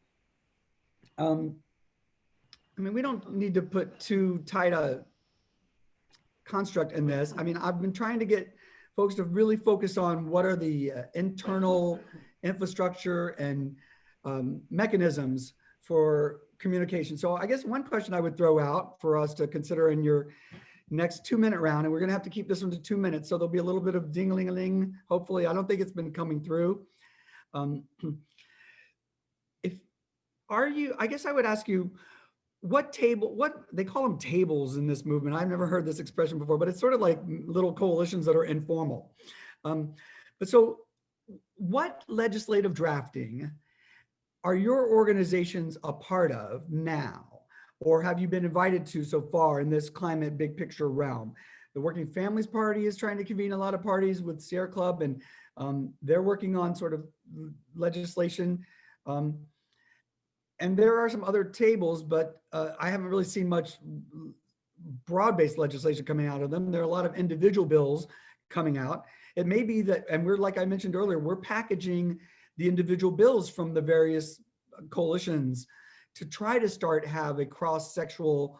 we don't need to put too tight a construct in this. I've been trying to get folks to really focus on what are the internal infrastructure and mechanisms for communication. So I guess one question I would throw out for us to consider in your next 2-minute round, and we're going to have to keep this one to 2 minutes. So there'll be a little bit of ding-a-ling-a-ling. Hopefully, I don't think it's been coming through. I guess I would ask you, what they call them tables in this movement. I've never heard this expression before, but it's sort of like little coalitions that are informal. But so what legislative drafting are your organizations a part of now? Or have you been invited to so far in this climate big picture realm? The Working Families Party is trying to convene a lot of parties with Sierra Club, and they're working on sort of legislation. And there are some other tables, but I haven't really seen much broad-based legislation coming out of them. There are a lot of individual bills coming out. It may be that, and we're, like I mentioned earlier, we're packaging the individual bills from the various coalitions to try to have a cross-sectional,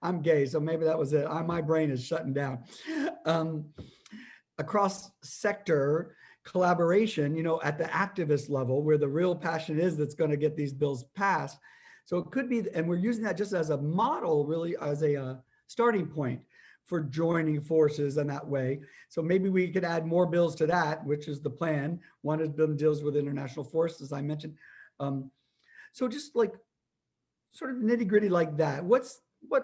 I'm gay, so maybe that was it. My brain is shutting down. A cross-sector collaboration, at the activist level where the real passion is that's going to get these bills passed. So it could be, and we're using that just as a model, really as a starting point for joining forces in that way. So maybe we could add more bills to that, which is the plan. One of them deals with international forests, as I mentioned. So just like sort of nitty gritty like that. What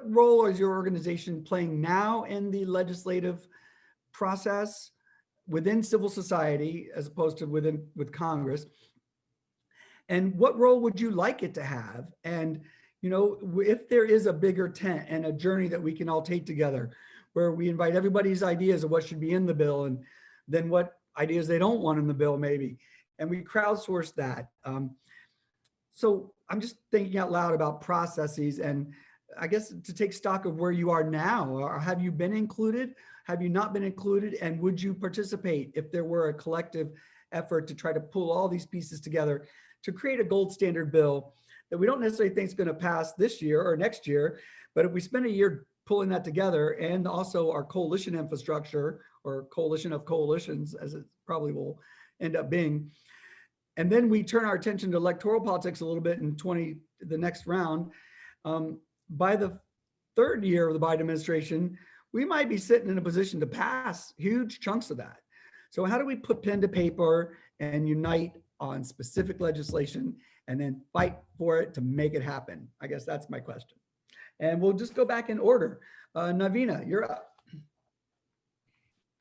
role is your organization playing now in the legislative process within civil society as opposed to with Congress? And what role would you like it to have? And if there is a bigger tent and a journey that we can all take together, where we invite everybody's ideas of what should be in the bill and then what ideas they don't want in the bill maybe, and we crowdsource that. So I'm just thinking out loud about processes, and I guess to take stock of where you are now. Or have you been included? Have you not been included? And would you participate if there were a collective effort to try to pull all these pieces together to create a gold standard bill that we don't necessarily think is going to pass this year or next year, but if we spend a year pulling that together, and also our coalition infrastructure, or coalition of coalitions, as it probably will end up being, and then we turn our attention to electoral politics a little bit in the next round, by the third year of the Biden administration, we might be sitting in a position to pass huge chunks of that. So how do we put pen to paper and unite on specific legislation and then fight for it to make it happen? I guess that's my question. And we'll just go back in order. Navina, you're up.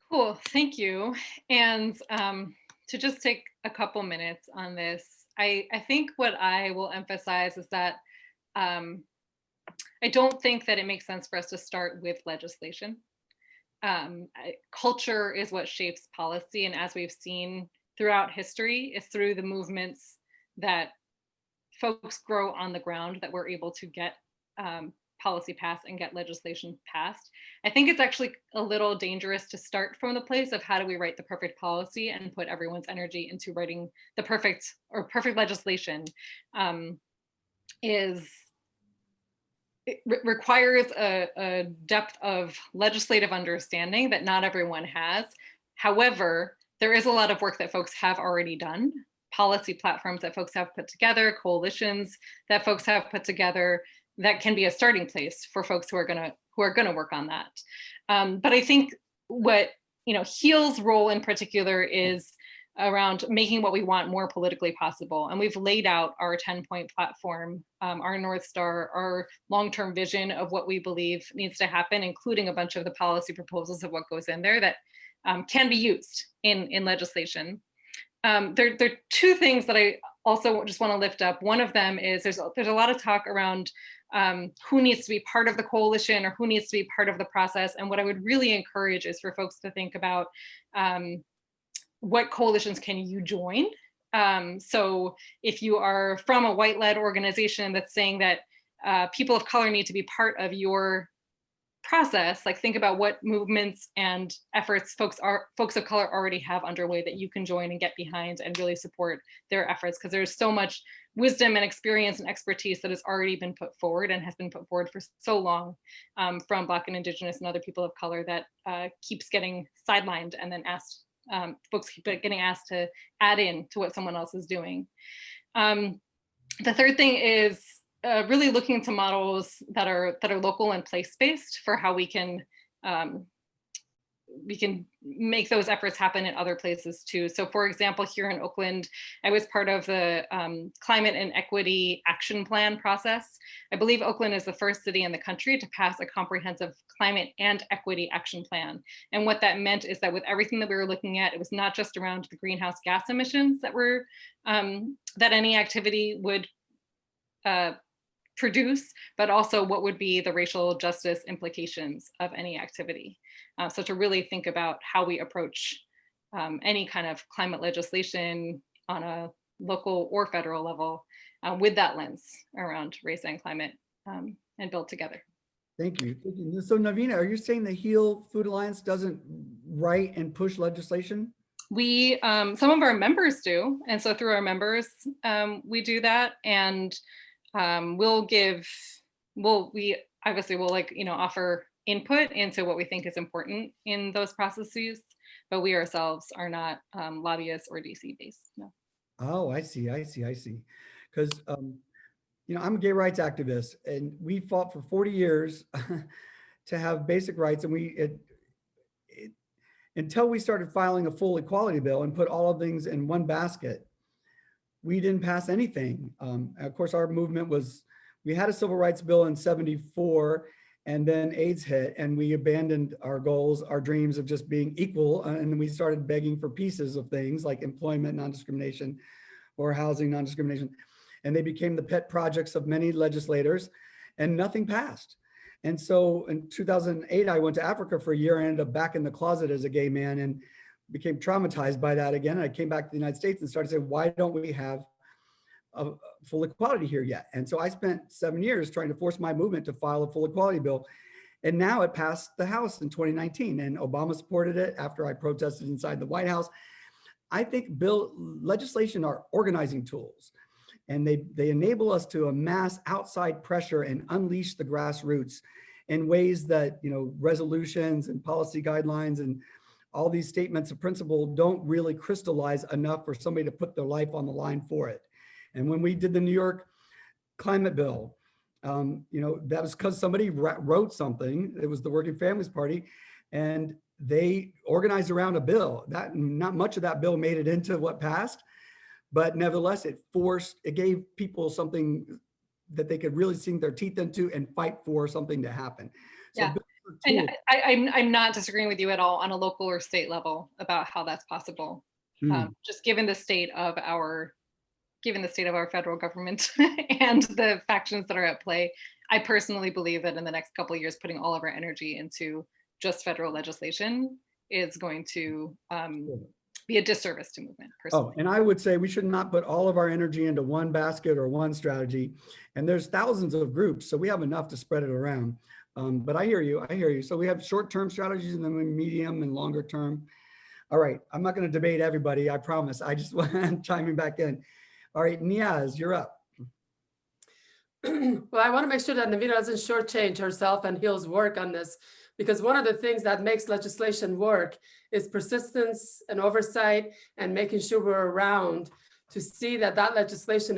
Cool, thank you. And to just take a couple minutes on this, I think what I will emphasize is that don't think that it makes sense for us to start with legislation. Culture is what shapes policy, and as we've seen throughout history, it's through the movements that folks grow on the ground that we're able to get policy passed and get legislation passed. I think it's actually a little dangerous to start from the place of how do we write the perfect policy and put everyone's energy into writing the perfect legislation. It requires a depth of legislative understanding that not everyone has. However, there is a lot of work that folks have already done, policy platforms that folks have put together, coalitions that folks have put together that can be a starting place for folks who are gonna work on that. But I think what HEAL's role in particular is around making what we want more politically possible. And we've laid out our 10-point platform, our North Star, our long-term vision of what we believe needs to happen, including a bunch of the policy proposals of what goes in there that can be used in legislation. There are two things that I also just want to lift up. One of them is there's a lot of talk around who needs to be part of the coalition or who needs to be part of the process. And what I would really encourage is for folks to think about what coalitions can you join? So if you are from a white-led organization that's saying that people of color need to be part of your process, like think about what movements and efforts folks of color already have underway that you can join and get behind and really support their efforts, because there's so much wisdom and experience and expertise that has already been put forward and has been put forward for so long from Black and Indigenous and other people of color that keeps getting sidelined and then asked. Folks keep getting asked to add in to what someone else is doing. The third thing is really looking to models that are local and place-based for how we can make those efforts happen in other places too. So for example, here in Oakland, I was part of the Climate and Equity Action Plan process. I believe Oakland is the first city in the country to pass a comprehensive climate and equity action plan. And what that meant is that with everything that we were looking at, it was not just around the greenhouse gas emissions that were that any activity would produce, but also what would be the racial justice implications of any activity. So to really think about how we approach any kind of climate legislation on a local or federal level with that lens around race and climate and build together.
Thank you. So Navina, are you saying the HEAL Food Alliance doesn't write and push legislation?
We, some of our members do. And so through our members, we do that. And we obviously will offer input into what we think is important in those processes, but we ourselves are not lobbyists or DC based. No.
Oh, I see. Because I'm a gay rights activist, and we fought for 40 years to have basic rights, and until we started filing a full equality bill and put all of things in one basket, we didn't pass anything. Of course, our movement we had a civil rights bill in '74, and then AIDS hit, and we abandoned our goals, our dreams of just being equal, and then we started begging for pieces of things like employment non-discrimination or housing non-discrimination, and they became the pet projects of many legislators, and nothing passed. And so in 2008, I went to Africa for a year and ended up back in the closet as a gay man and became traumatized by that again. I came back to the United States and started saying, why don't we have a full equality here yet? And so I spent 7 years trying to force my movement to file a full equality bill. And now it passed the House in 2019, and Obama supported it after I protested inside the White House. I think legislation are organizing tools, and they enable us to amass outside pressure and unleash the grassroots in ways that resolutions and policy guidelines and all these statements of principle don't really crystallize enough for somebody to put their life on the line for it. And when we did the New York climate bill, that was because somebody wrote something. It was the Working Families Party, and they organized around a bill. That not much of that bill made it into what passed, but nevertheless, it gave people something that they could really sink their teeth into and fight for something to happen. So
yeah. And I'm not disagreeing with you at all on a local or state level about how that's possible. Just given the state of our given the state of our federal government and the factions that are at play, I personally believe that in the next couple of years, putting all of our energy into just federal legislation is going to be a disservice to movement, personally.
Oh, and I would say we should not put all of our energy into one basket or one strategy. And there's thousands of groups, so we have enough to spread it around. But I hear you, I hear you. So we have short-term strategies and then medium and longer term. All right, I'm not going to debate everybody, I promise. I just want chiming back in. All right, Niaz, you're up.
Well, I want to make sure that Navina doesn't shortchange herself and Hill's work on this, because one of the things that makes legislation work is persistence and oversight and making sure we're around to see that that legislation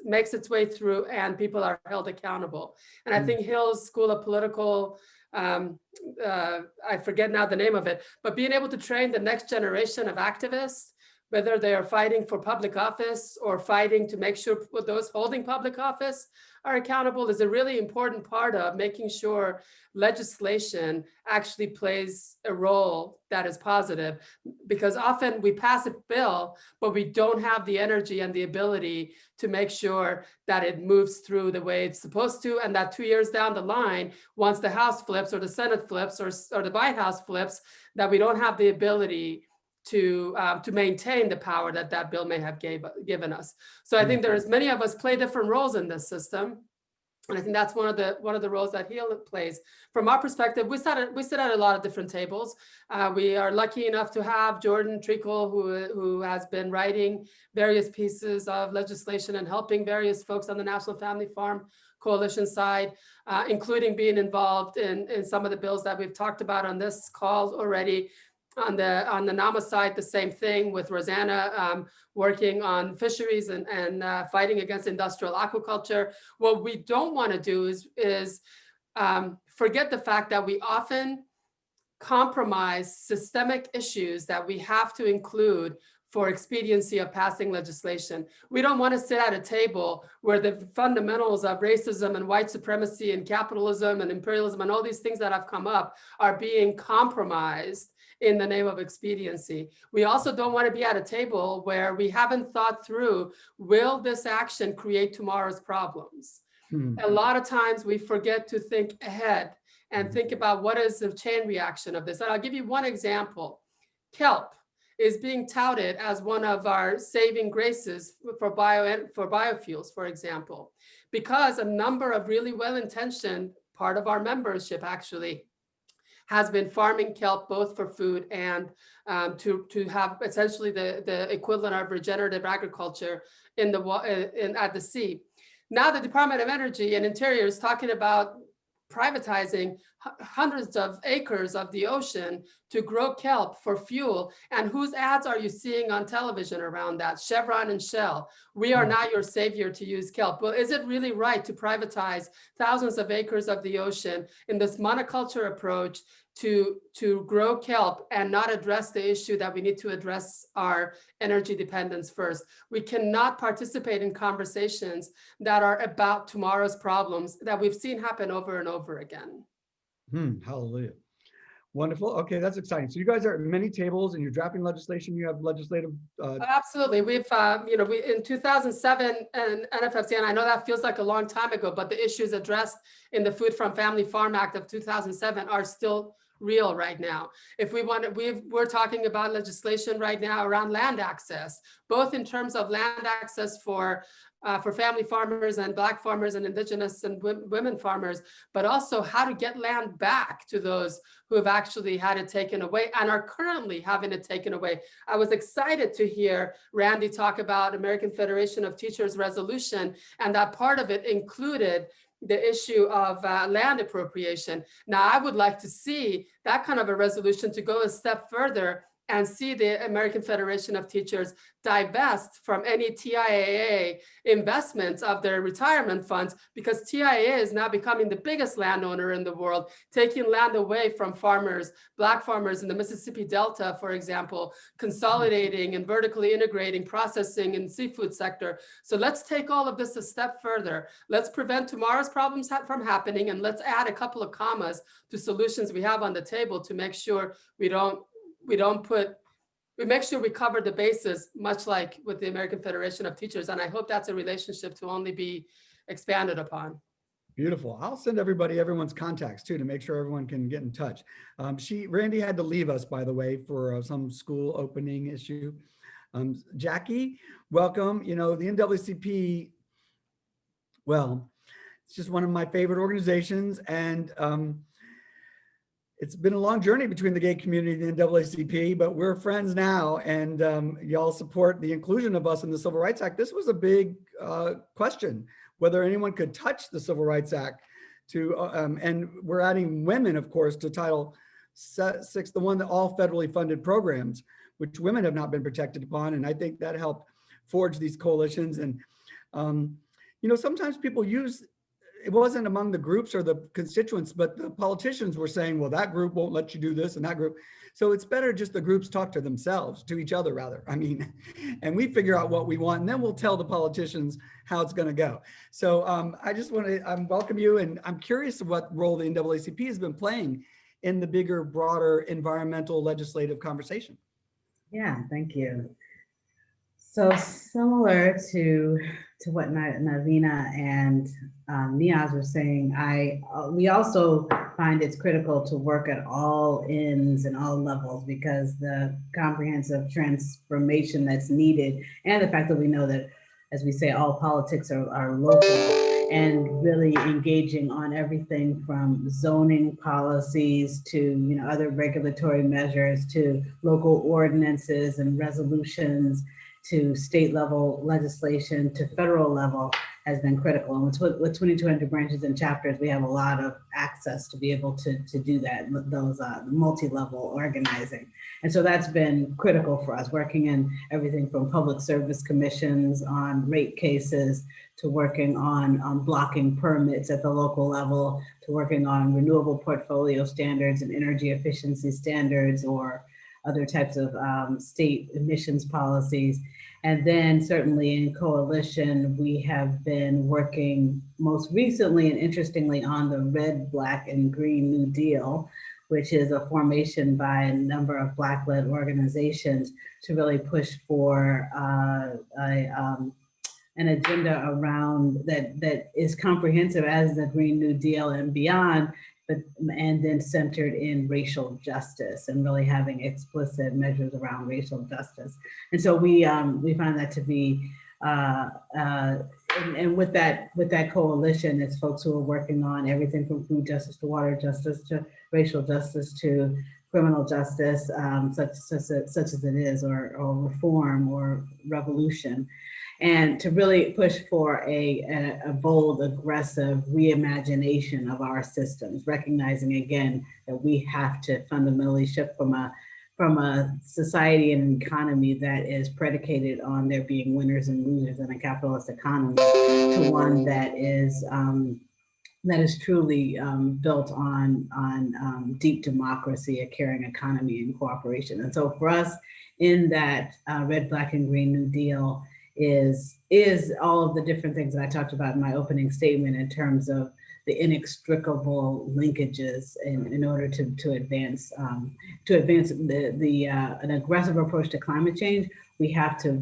makes its way through and people are held accountable. And I think Hill's School of Political, I forget now the name of it, but being able to train the next generation of activists, whether they are fighting for public office or fighting to make sure those holding public office are accountable, is a really important part of making sure legislation actually plays a role that is positive. Because often we pass a bill, but we don't have the energy and the ability to make sure that it moves through the way it's supposed to, and that 2 years down the line, once the House flips or the Senate flips or the White House flips, that we don't have the ability to maintain the power that that bill may have given us. So I think there's many of us play different roles in this system. And I think that's one of the roles that Hill plays. From our perspective, we sit at a lot of different tables. We are lucky enough to have Jordan Treacle, who has been writing various pieces of legislation and helping various folks on the National Family Farm Coalition side, including being involved in some of the bills that we've talked about on this call already. On the NAMA side, the same thing with Rosanna working on fisheries and fighting against industrial aquaculture. What we don't want to do is forget the fact that we often compromise systemic issues that we have to include for expediency of passing legislation. We don't want to sit at a table where the fundamentals of racism and white supremacy and capitalism and imperialism and all these things that have come up are being compromised in the name of expediency. We also don't want to be at a table where we haven't thought through, will this action create tomorrow's problems? A lot of times we forget to think ahead and think about what is the chain reaction of this. And I'll give you one example. Kelp is being touted as one of our saving graces for biofuels, for example, because a number of really well-intentioned part of our membership actually has been farming kelp both for food and to have essentially the equivalent of regenerative agriculture at the sea. Now the Department of Energy and Interior is talking about privatizing hundreds of acres of the ocean to grow kelp for fuel. And whose ads are you seeing on television around that? Chevron and Shell. We are not your savior to use kelp. Well, is it really right to privatize thousands of acres of the ocean in this monoculture approach to grow kelp and not address the issue that we need to address our energy dependence first? We cannot participate in conversations that are about tomorrow's problems that we've seen happen over and over again.
Hallelujah. Wonderful. Okay, that's exciting. So you guys are at many tables and you're drafting legislation. You have legislative.
Absolutely. We've, we in 2007 and NFFC, and I know that feels like a long time ago, but the issues addressed in the Food from Family Farm Act of 2007 are still real right now. If we want to, we're talking about legislation right now around land access, both in terms of land access for family farmers and Black farmers and Indigenous and women farmers, but also how to get land back to those who have actually had it taken away and are currently having it taken away. I was excited to hear Randi talk about American Federation of Teachers resolution, and that part of it included the issue of land appropriation. Now, I would like to see that kind of a resolution to go a step further and see the American Federation of Teachers divest from any TIAA investments of their retirement funds, because TIAA is now becoming the biggest landowner in the world, taking land away from farmers, Black farmers in the Mississippi Delta, for example, consolidating and vertically integrating processing in the seafood sector. So let's take all of this a step further. Let's prevent tomorrow's problems from happening, and let's add a couple of commas to solutions we have on the table to make sure we don't put we make sure we cover the bases, much like with the American Federation of Teachers. And I hope that's a relationship to only be expanded upon.
Beautiful. I'll send everyone's contacts too, to make sure everyone can get in touch. Randi had to leave us, by the way, for some school opening issue. Jacqui, welcome. You know, the NAACP, well, it's just one of my favorite organizations, and it's been a long journey between the gay community and the NAACP, but we're friends now, and y'all support the inclusion of us in the Civil Rights Act. This was a big question, whether anyone could touch the Civil Rights Act and we're adding women, of course, to Title VI, the one that all federally funded programs, which women have not been protected upon. And I think that helped forge these coalitions. And, you know, sometimes people it wasn't among the groups or the constituents, but the politicians were saying, well, that group won't let you do this and that group. So it's better just the groups talk to themselves, to each other rather. I mean, and we figure out what we want, and then we'll tell the politicians how it's going to go. So I just want to welcome you, and I'm curious what role the NAACP has been playing in the bigger, broader environmental legislative conversation.
Yeah, thank you. So similar to what Navina and Niaz were saying, we also find it's critical to work at all ends and all levels, because the comprehensive transformation that's needed, and the fact that we know that, as we say, all politics are local, and really engaging on everything from zoning policies to, you know, other regulatory measures, to local ordinances and resolutions, to state level legislation, to federal level, has been critical. And with 2,200 branches and chapters, we have a lot of access to be able to do that, those multi-level organizing. And so that's been critical for us, working in everything from public service commissions on rate cases, to working on blocking permits at the local level, to working on renewable portfolio standards and energy efficiency standards, or other types of state emissions policies. And then certainly in coalition, we have been working most recently and interestingly on the Red, Black, and Green New Deal, which is a formation by a number of Black-led organizations to really push for an agenda around that is comprehensive as the Green New Deal and beyond, and then centered in racial justice, and really having explicit measures around racial justice. And so we find that to be, and with that coalition, it's folks who are working on everything from food justice to water justice to racial justice to criminal justice, such as it is, or reform or revolution. And to really push for a bold, aggressive reimagination of our systems, recognizing again that we have to fundamentally shift from a society and an economy that is predicated on there being winners and losers in a capitalist economy to one that is truly built on deep democracy, a caring economy, and cooperation. And so for us, in that Red, Black, and Green New Deal, is all of the different things that I talked about in my opening statement in terms of the inextricable linkages in order to advance an aggressive approach to climate change. We have to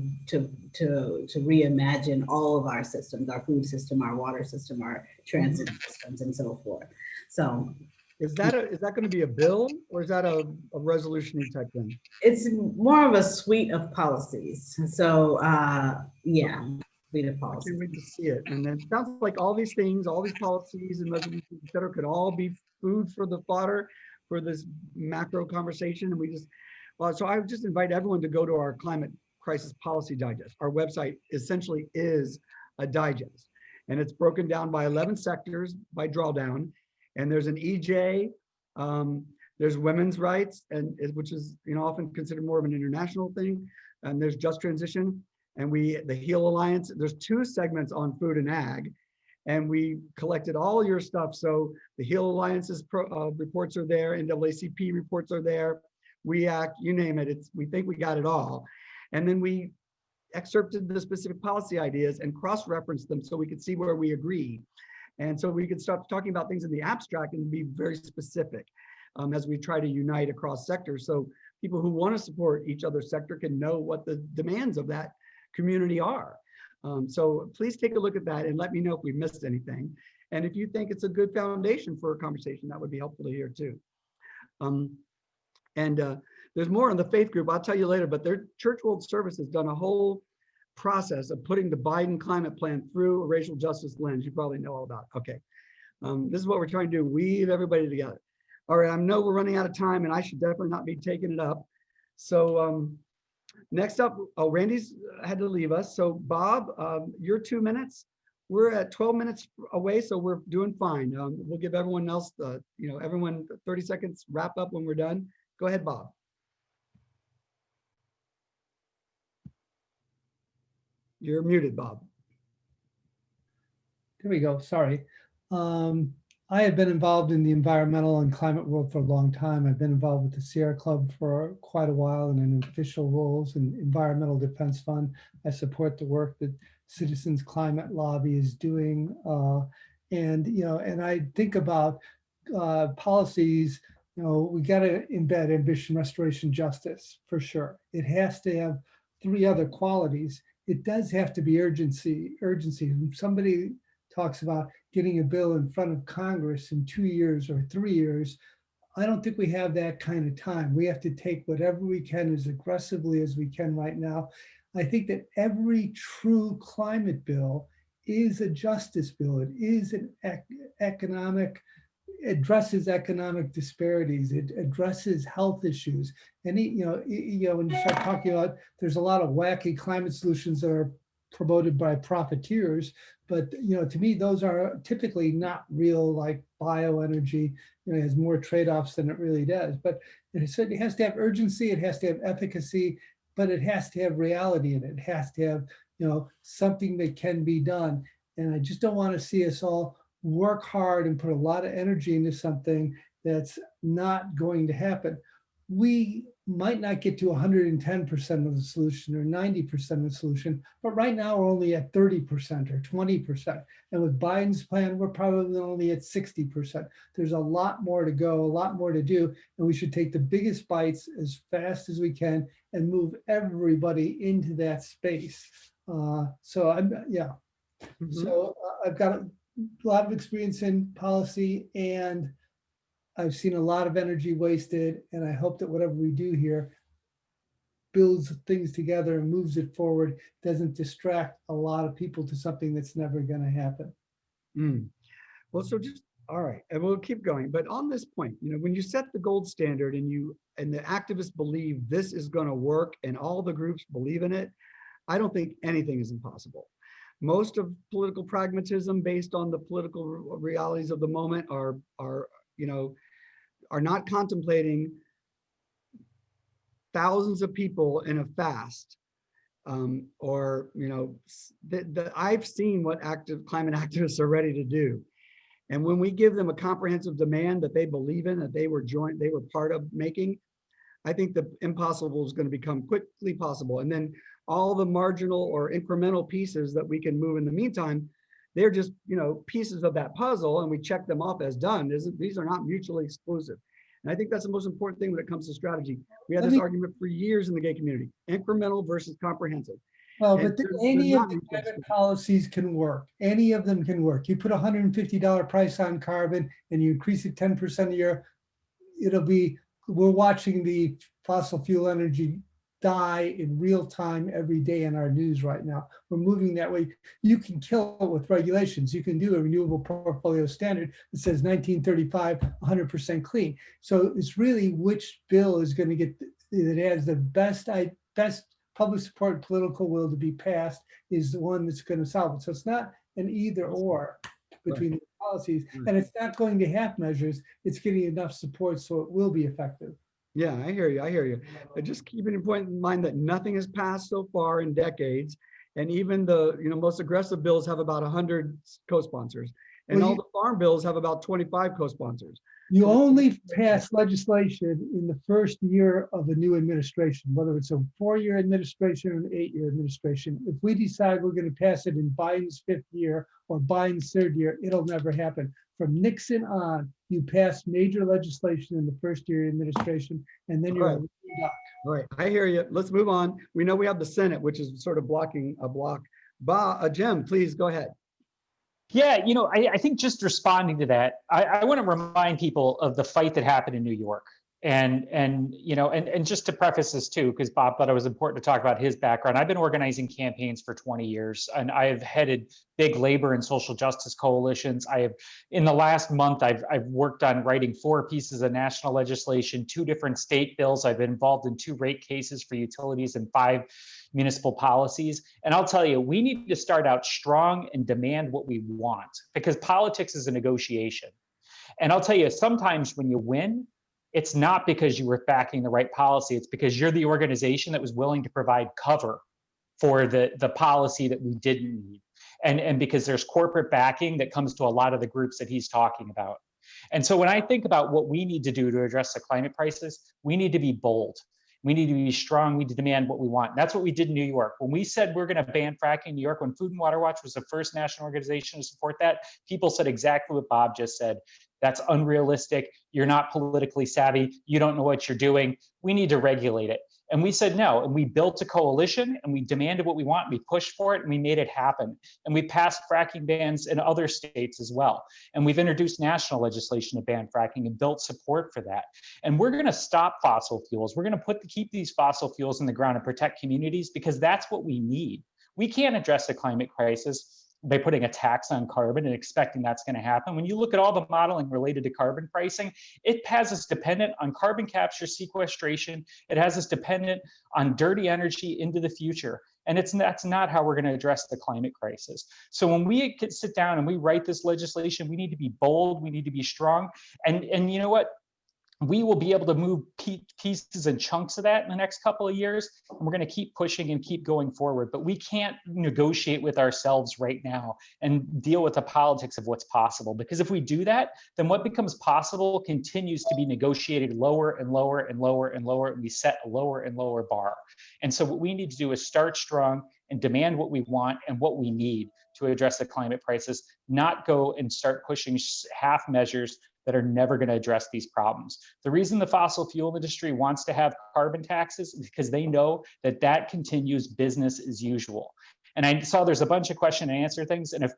reimagine all of our systems, our food system, our water system, our transit systems, and so forth. So
is that going to be a bill, or is that a resolution type thing?
It's more of a suite of policies. So yeah, suite of policies.
I can't wait to see it. And it sounds like all these things, all these policies and resolutions, et cetera, could all be food for the fodder for this macro conversation. And we just, so I would just invite everyone to go to our Climate Crisis Policy Digest. Our website essentially is a digest, and it's broken down by 11 sectors by drawdown. And there's an EJ, there's women's rights, and which is, you know, often considered more of an international thing. And there's just transition, and the HEAL Alliance. There's 2 segments on food and ag, and we collected all your stuff. So the HEAL Alliance's reports are there, NAACP reports are there, We Act, you name it. We think we got it all, and then we excerpted the specific policy ideas and cross-referenced them so we could see where we agree. And so we could start talking about things in the abstract and be very specific as we try to unite across sectors. So people who want to support each other's sector can know what the demands of that community are. So please take a look at that and let me know if we missed anything. And if you think it's a good foundation for a conversation, that would be helpful to hear too. There's more on the faith group, I'll tell you later, but their Church World Service has done a whole process of putting the Biden climate plan through a racial justice lens. You probably know all about. Okay. This is what we're trying to do, weave everybody together. All right, I know we're running out of time and I should definitely not be taking it up. So next up, oh, Randy's had to leave us. So Bob, your 2 minutes. We're at 12 minutes away, so we're doing fine. We'll give everyone else, everyone 30 seconds wrap up when we're done. Go ahead, Bob. You're muted, Bob.
There we go. Sorry. I have been involved in the environmental and climate world for a long time. I've been involved with the Sierra Club for quite a while and in official roles in Environmental Defense Fund. I support the work that Citizens Climate Lobby is doing. And I think about policies, we got to embed ambition, restoration, justice for sure. It has to have 3 other qualities. It does have to be urgency. Somebody talks about getting a bill in front of Congress in 2 years or 3 years. I don't think we have that kind of time. We have to take whatever we can as aggressively as we can right now. I think that every true climate bill is a justice bill. It is an addresses economic disparities. It addresses health issues. And when you start talking about, there's a lot of wacky climate solutions that are promoted by profiteers, but to me those are typically not real, like bioenergy. It has more trade-offs than it really does. But it has to have urgency, it has to have efficacy, but it has to have reality in it. It has to have something that can be done. And I just don't want to see us all work hard and put a lot of energy into something that's not going to happen. We might not get to 110% of the solution or 90% of the solution, but right now we're only at 30% or 20%. And with Biden's plan, we're probably only at 60%. There's a lot more to go, a lot more to do, and we should take the biggest bites as fast as we can and move everybody into that space. So I've got a lot of experience in policy, and I've seen a lot of energy wasted, and I hope that whatever we do here builds things together and moves it forward, doesn't distract a lot of people to something that's never going to happen.
Well, so just, all right, and we'll keep going. But on this point, when you set the gold standard and the activists believe this is going to work and all the groups believe in it, I don't think anything is impossible. Most of political pragmatism based on the political realities of the moment are not contemplating thousands of people in a fast, I've seen what climate activists are ready to do. And when we give them a comprehensive demand that they believe in, that they were part of making, I think the impossible is going to become quickly possible. And then all the marginal or incremental pieces that we can move in the meantime, they're just, pieces of that puzzle, and we check them off as done. These are not mutually exclusive. And I think that's the most important thing when it comes to strategy. We had this argument for years in the gay community, incremental versus comprehensive.
Well, but any of the climate policies can work. Any of them can work. You put $150 price on carbon and you increase it 10% a year, we're watching the fossil fuel energy die in real time every day in our news right now. We're moving that way. You can kill it with regulations. You can do a renewable portfolio standard that says 1935, 100% clean. So it's really which bill is going to get, that has the best public support and political will to be passed is the one that's going to solve it. So it's not an either or between the policies, and it's not going to half measures. It's getting enough support so it will be effective.
Yeah, I hear you. Just keeping in mind that nothing has passed so far in decades, and even the most aggressive bills have about 100 co-sponsors, and all the farm bills have about 25 co-sponsors.
You only pass legislation in the first year of a new administration, whether it's a 4-year administration or an 8-year administration. If we decide we're going to pass it in Biden's 5th year or Biden's 3rd year, it'll never happen. From Nixon on, you pass major legislation in the first year of administration, and then you're
Right.
a lame duck.
All right, I hear you. Let's move on. We know we have the Senate, which is sort of blocking a block. Jim, please go ahead.
Yeah, I think just responding to that, I want to remind people of the fight that happened in New York. And just to preface this too, because Bob thought it was important to talk about his background. I've been organizing campaigns for 20 years, and I have headed big labor and social justice coalitions. In the last month, I've worked on writing 4 pieces of national legislation, 2 different state bills. I've been involved in 2 rate cases for utilities and 5 municipal policies. And I'll tell you, we need to start out strong and demand what we want, because politics is a negotiation. And I'll tell you, sometimes when you win, it's not because you were backing the right policy. It's because you're the organization that was willing to provide cover for the policy that we didn't need. And because there's corporate backing that comes to a lot of the groups that he's talking about. And so when I think about what we need to do to address the climate crisis, we need to be bold. We need to be strong. We need to demand what we want. And that's what we did in New York. When we said we're going to ban fracking in New York, when Food and Water Watch was the first national organization to support that, people said exactly what Bob just said. That's unrealistic. You're not politically savvy. You don't know what you're doing. We need to regulate it. And we said no. And we built a coalition, and we demanded what we want. We pushed for it, and we made it happen. And we passed fracking bans in other states as well. And we've introduced national legislation to ban fracking and built support for that. And we're going to stop fossil fuels. We're going to keep these fossil fuels in the ground and protect communities, because that's what we need. We can't address the climate crisis by putting a tax on carbon and expecting that's going to happen. When you look at all the modeling related to carbon pricing, it has us dependent on carbon capture, sequestration. It has us dependent on dirty energy into the future. And that's not how we're going to address the climate crisis. So when we sit down and we write this legislation, we need to be bold, we need to be strong. And you know what? We will be able to move pieces and chunks of that in the next couple of years, and we're going to keep pushing and keep going forward. But we can't negotiate with ourselves right now and deal with the politics of what's possible, because if we do that, then what becomes possible continues to be negotiated lower and lower and lower and lower, and we set a lower and lower bar. And so what we need to do is start strong and demand what we want and what we need to address the climate crisis, not go and start pushing half measures that are never going to address these problems. The reason the fossil fuel industry wants to have carbon taxes is because they know that that continues business as usual. And I saw there's a bunch of question and answer things. And if,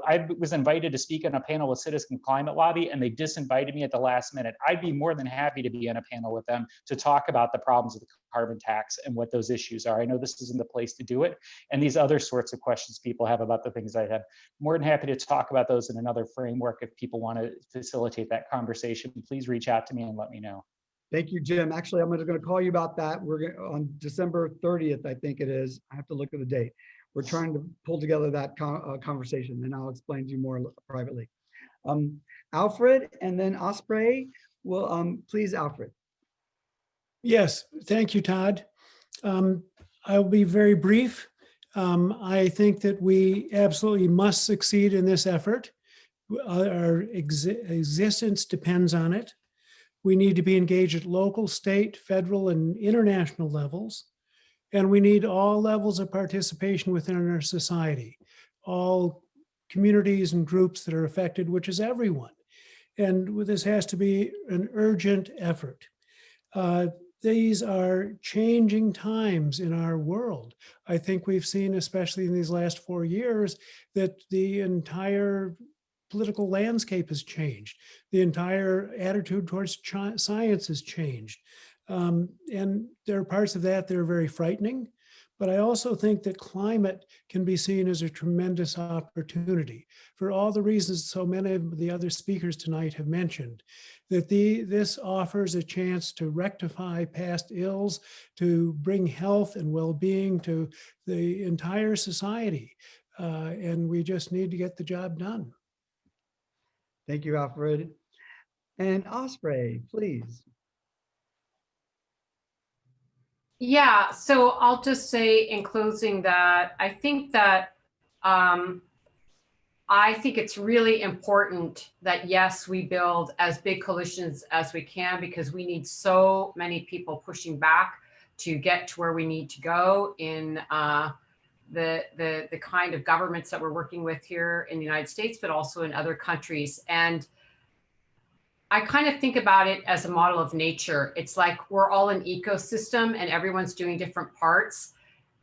I was invited to speak on a panel with Citizen Climate Lobby, and they disinvited me at the last minute. I'd be more than happy to be on a panel with them to talk about the problems of the carbon tax and what those issues are. I know this isn't the place to do it. And these other sorts of questions people have about the things I have, more than happy to talk about those in another framework. If people want to facilitate that conversation, please reach out to me and let me know.
Thank you, Jim. Actually, I'm going to call you about that. We're on December 30th, I think it is. I have to look at the date. We're trying to pull together that conversation, and I'll explain to you more privately. Alfred and then Osprey. Well, please, Alfred.
Yes, thank you, Todd. I'll be very brief. I think that we absolutely must succeed in this effort. Our existence depends on it. We need to be engaged at local, state, federal, and international levels. And we need all levels of participation within our society, all communities and groups that are affected, which is everyone. And this has to be an urgent effort. These are changing times in our world. I think we've seen, especially in these last 4 years, that the entire political landscape has changed. The entire attitude towards science has changed. And there are parts of that that are very frightening, but I also think that climate can be seen as a tremendous opportunity for all the reasons so many of the other speakers tonight have mentioned, that this offers a chance to rectify past ills, to bring health and well-being to the entire society. And we just need to get the job done.
Thank you, Alfred. And Osprey, please.
Yeah, so I'll just say in closing that I think it's really important that, yes, we build as big coalitions as we can, because we need so many people pushing back to get to where we need to go in the kind of governments that we're working with here in the United States, but also in other countries. And I kind of think about it as a model of nature. It's like we're all an ecosystem and everyone's doing different parts.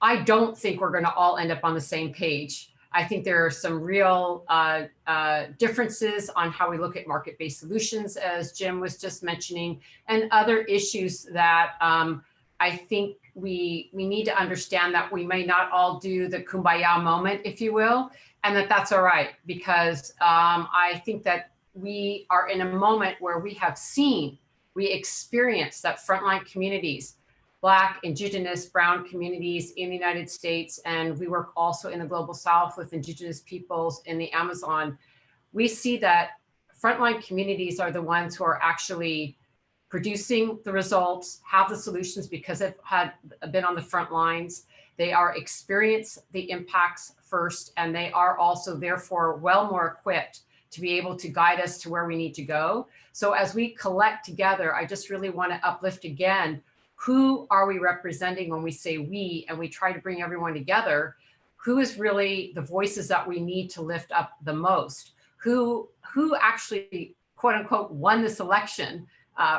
I don't think we're going to all end up on the same page. I think there are some real differences on how we look at market-based solutions, as Jim was just mentioning, and other issues that I think we need to understand that we may not all do the kumbaya moment, if you will, and that's all right, because I think that we are in a moment where we experience that frontline communities, Black, Indigenous, Brown communities in the United States, and we work also in the Global South with Indigenous peoples in the Amazon. We see that frontline communities are the ones who are actually producing the results, have the solutions because they've been on the front lines. They are experience the impacts first, and they are also therefore well more equipped to be able to guide us to where we need to go. So as we collect together, I just really want to uplift again, who are we representing when we say we, and we try to bring everyone together? Who is really the voices that we need to lift up the most? Who actually, quote unquote, won this election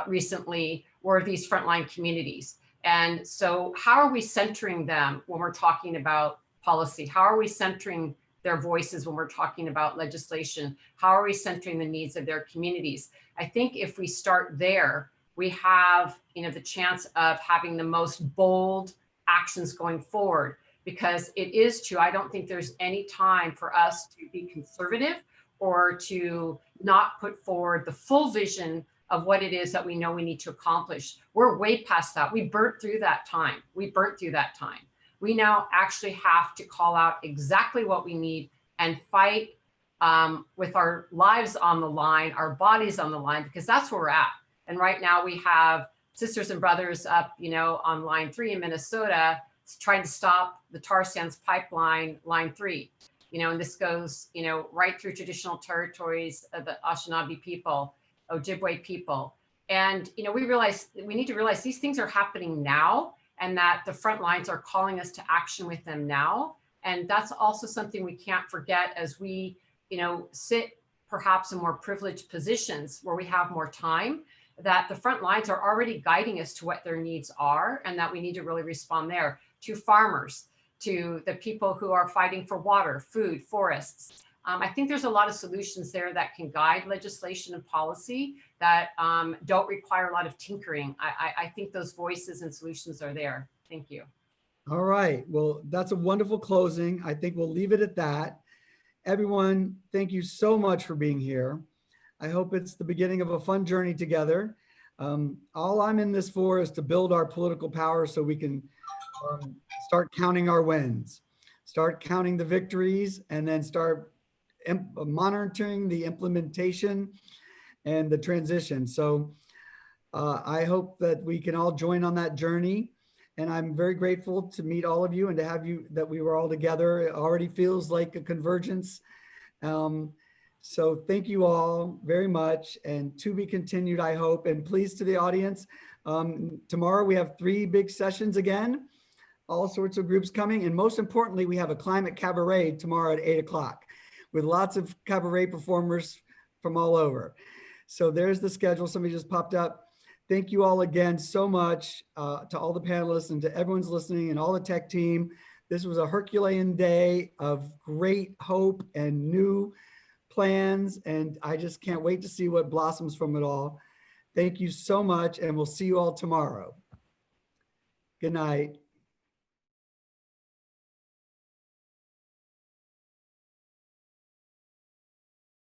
recently were these frontline communities. And so how are we centering them when we're talking about policy? How are we centering their voices when we're talking about legislation? How are we centering the needs of their communities? I think if we start there, we have, the chance of having the most bold actions going forward, because it is true. I don't think there's any time for us to be conservative or to not put forward the full vision of what it is that we know we need to accomplish. We're way past that. We burnt through that time. We now actually have to call out exactly what we need and fight with our lives on the line, our bodies on the line, because that's where we're at. And right now we have sisters and brothers up, on line 3 in Minnesota, trying to stop the tar sands pipeline, line 3. And this goes, right through traditional territories of the Anishinaabe people, Ojibwe people. And, we need to realize these things are happening now, and that the front lines are calling us to action with them now. And that's also something we can't forget as we, sit perhaps in more privileged positions where we have more time, that the front lines are already guiding us to what their needs are, and that we need to really respond there, to farmers, to the people who are fighting for water, food, forests. I think there's a lot of solutions there that can guide legislation and policy that don't require a lot of tinkering. I think those voices and solutions are there. Thank you.
All right. Well, that's a wonderful closing. I think we'll leave it at that. Everyone, thank you so much for being here. I hope it's the beginning of a fun journey together. All I'm in this for is to build our political power so we can start counting our wins, start counting the victories, and then start monitoring the implementation and the transition. So I hope that we can all join on that journey. And I'm very grateful to meet all of you and to have you, that we were all together. It already feels like a convergence. So thank you all very much, and to be continued, I hope. And please, to the audience, tomorrow we have 3 big sessions again, all sorts of groups coming. And most importantly, we have a climate cabaret tomorrow at 8 o'clock with lots of cabaret performers from all over. So there's the schedule. Somebody just popped up. Thank you all again so much to all the panelists and to everyone's listening and all the tech team. This was a Herculean day of great hope and new plans, and I just can't wait to see what blossoms from it all. Thank you so much, and we'll see you all tomorrow. Good night.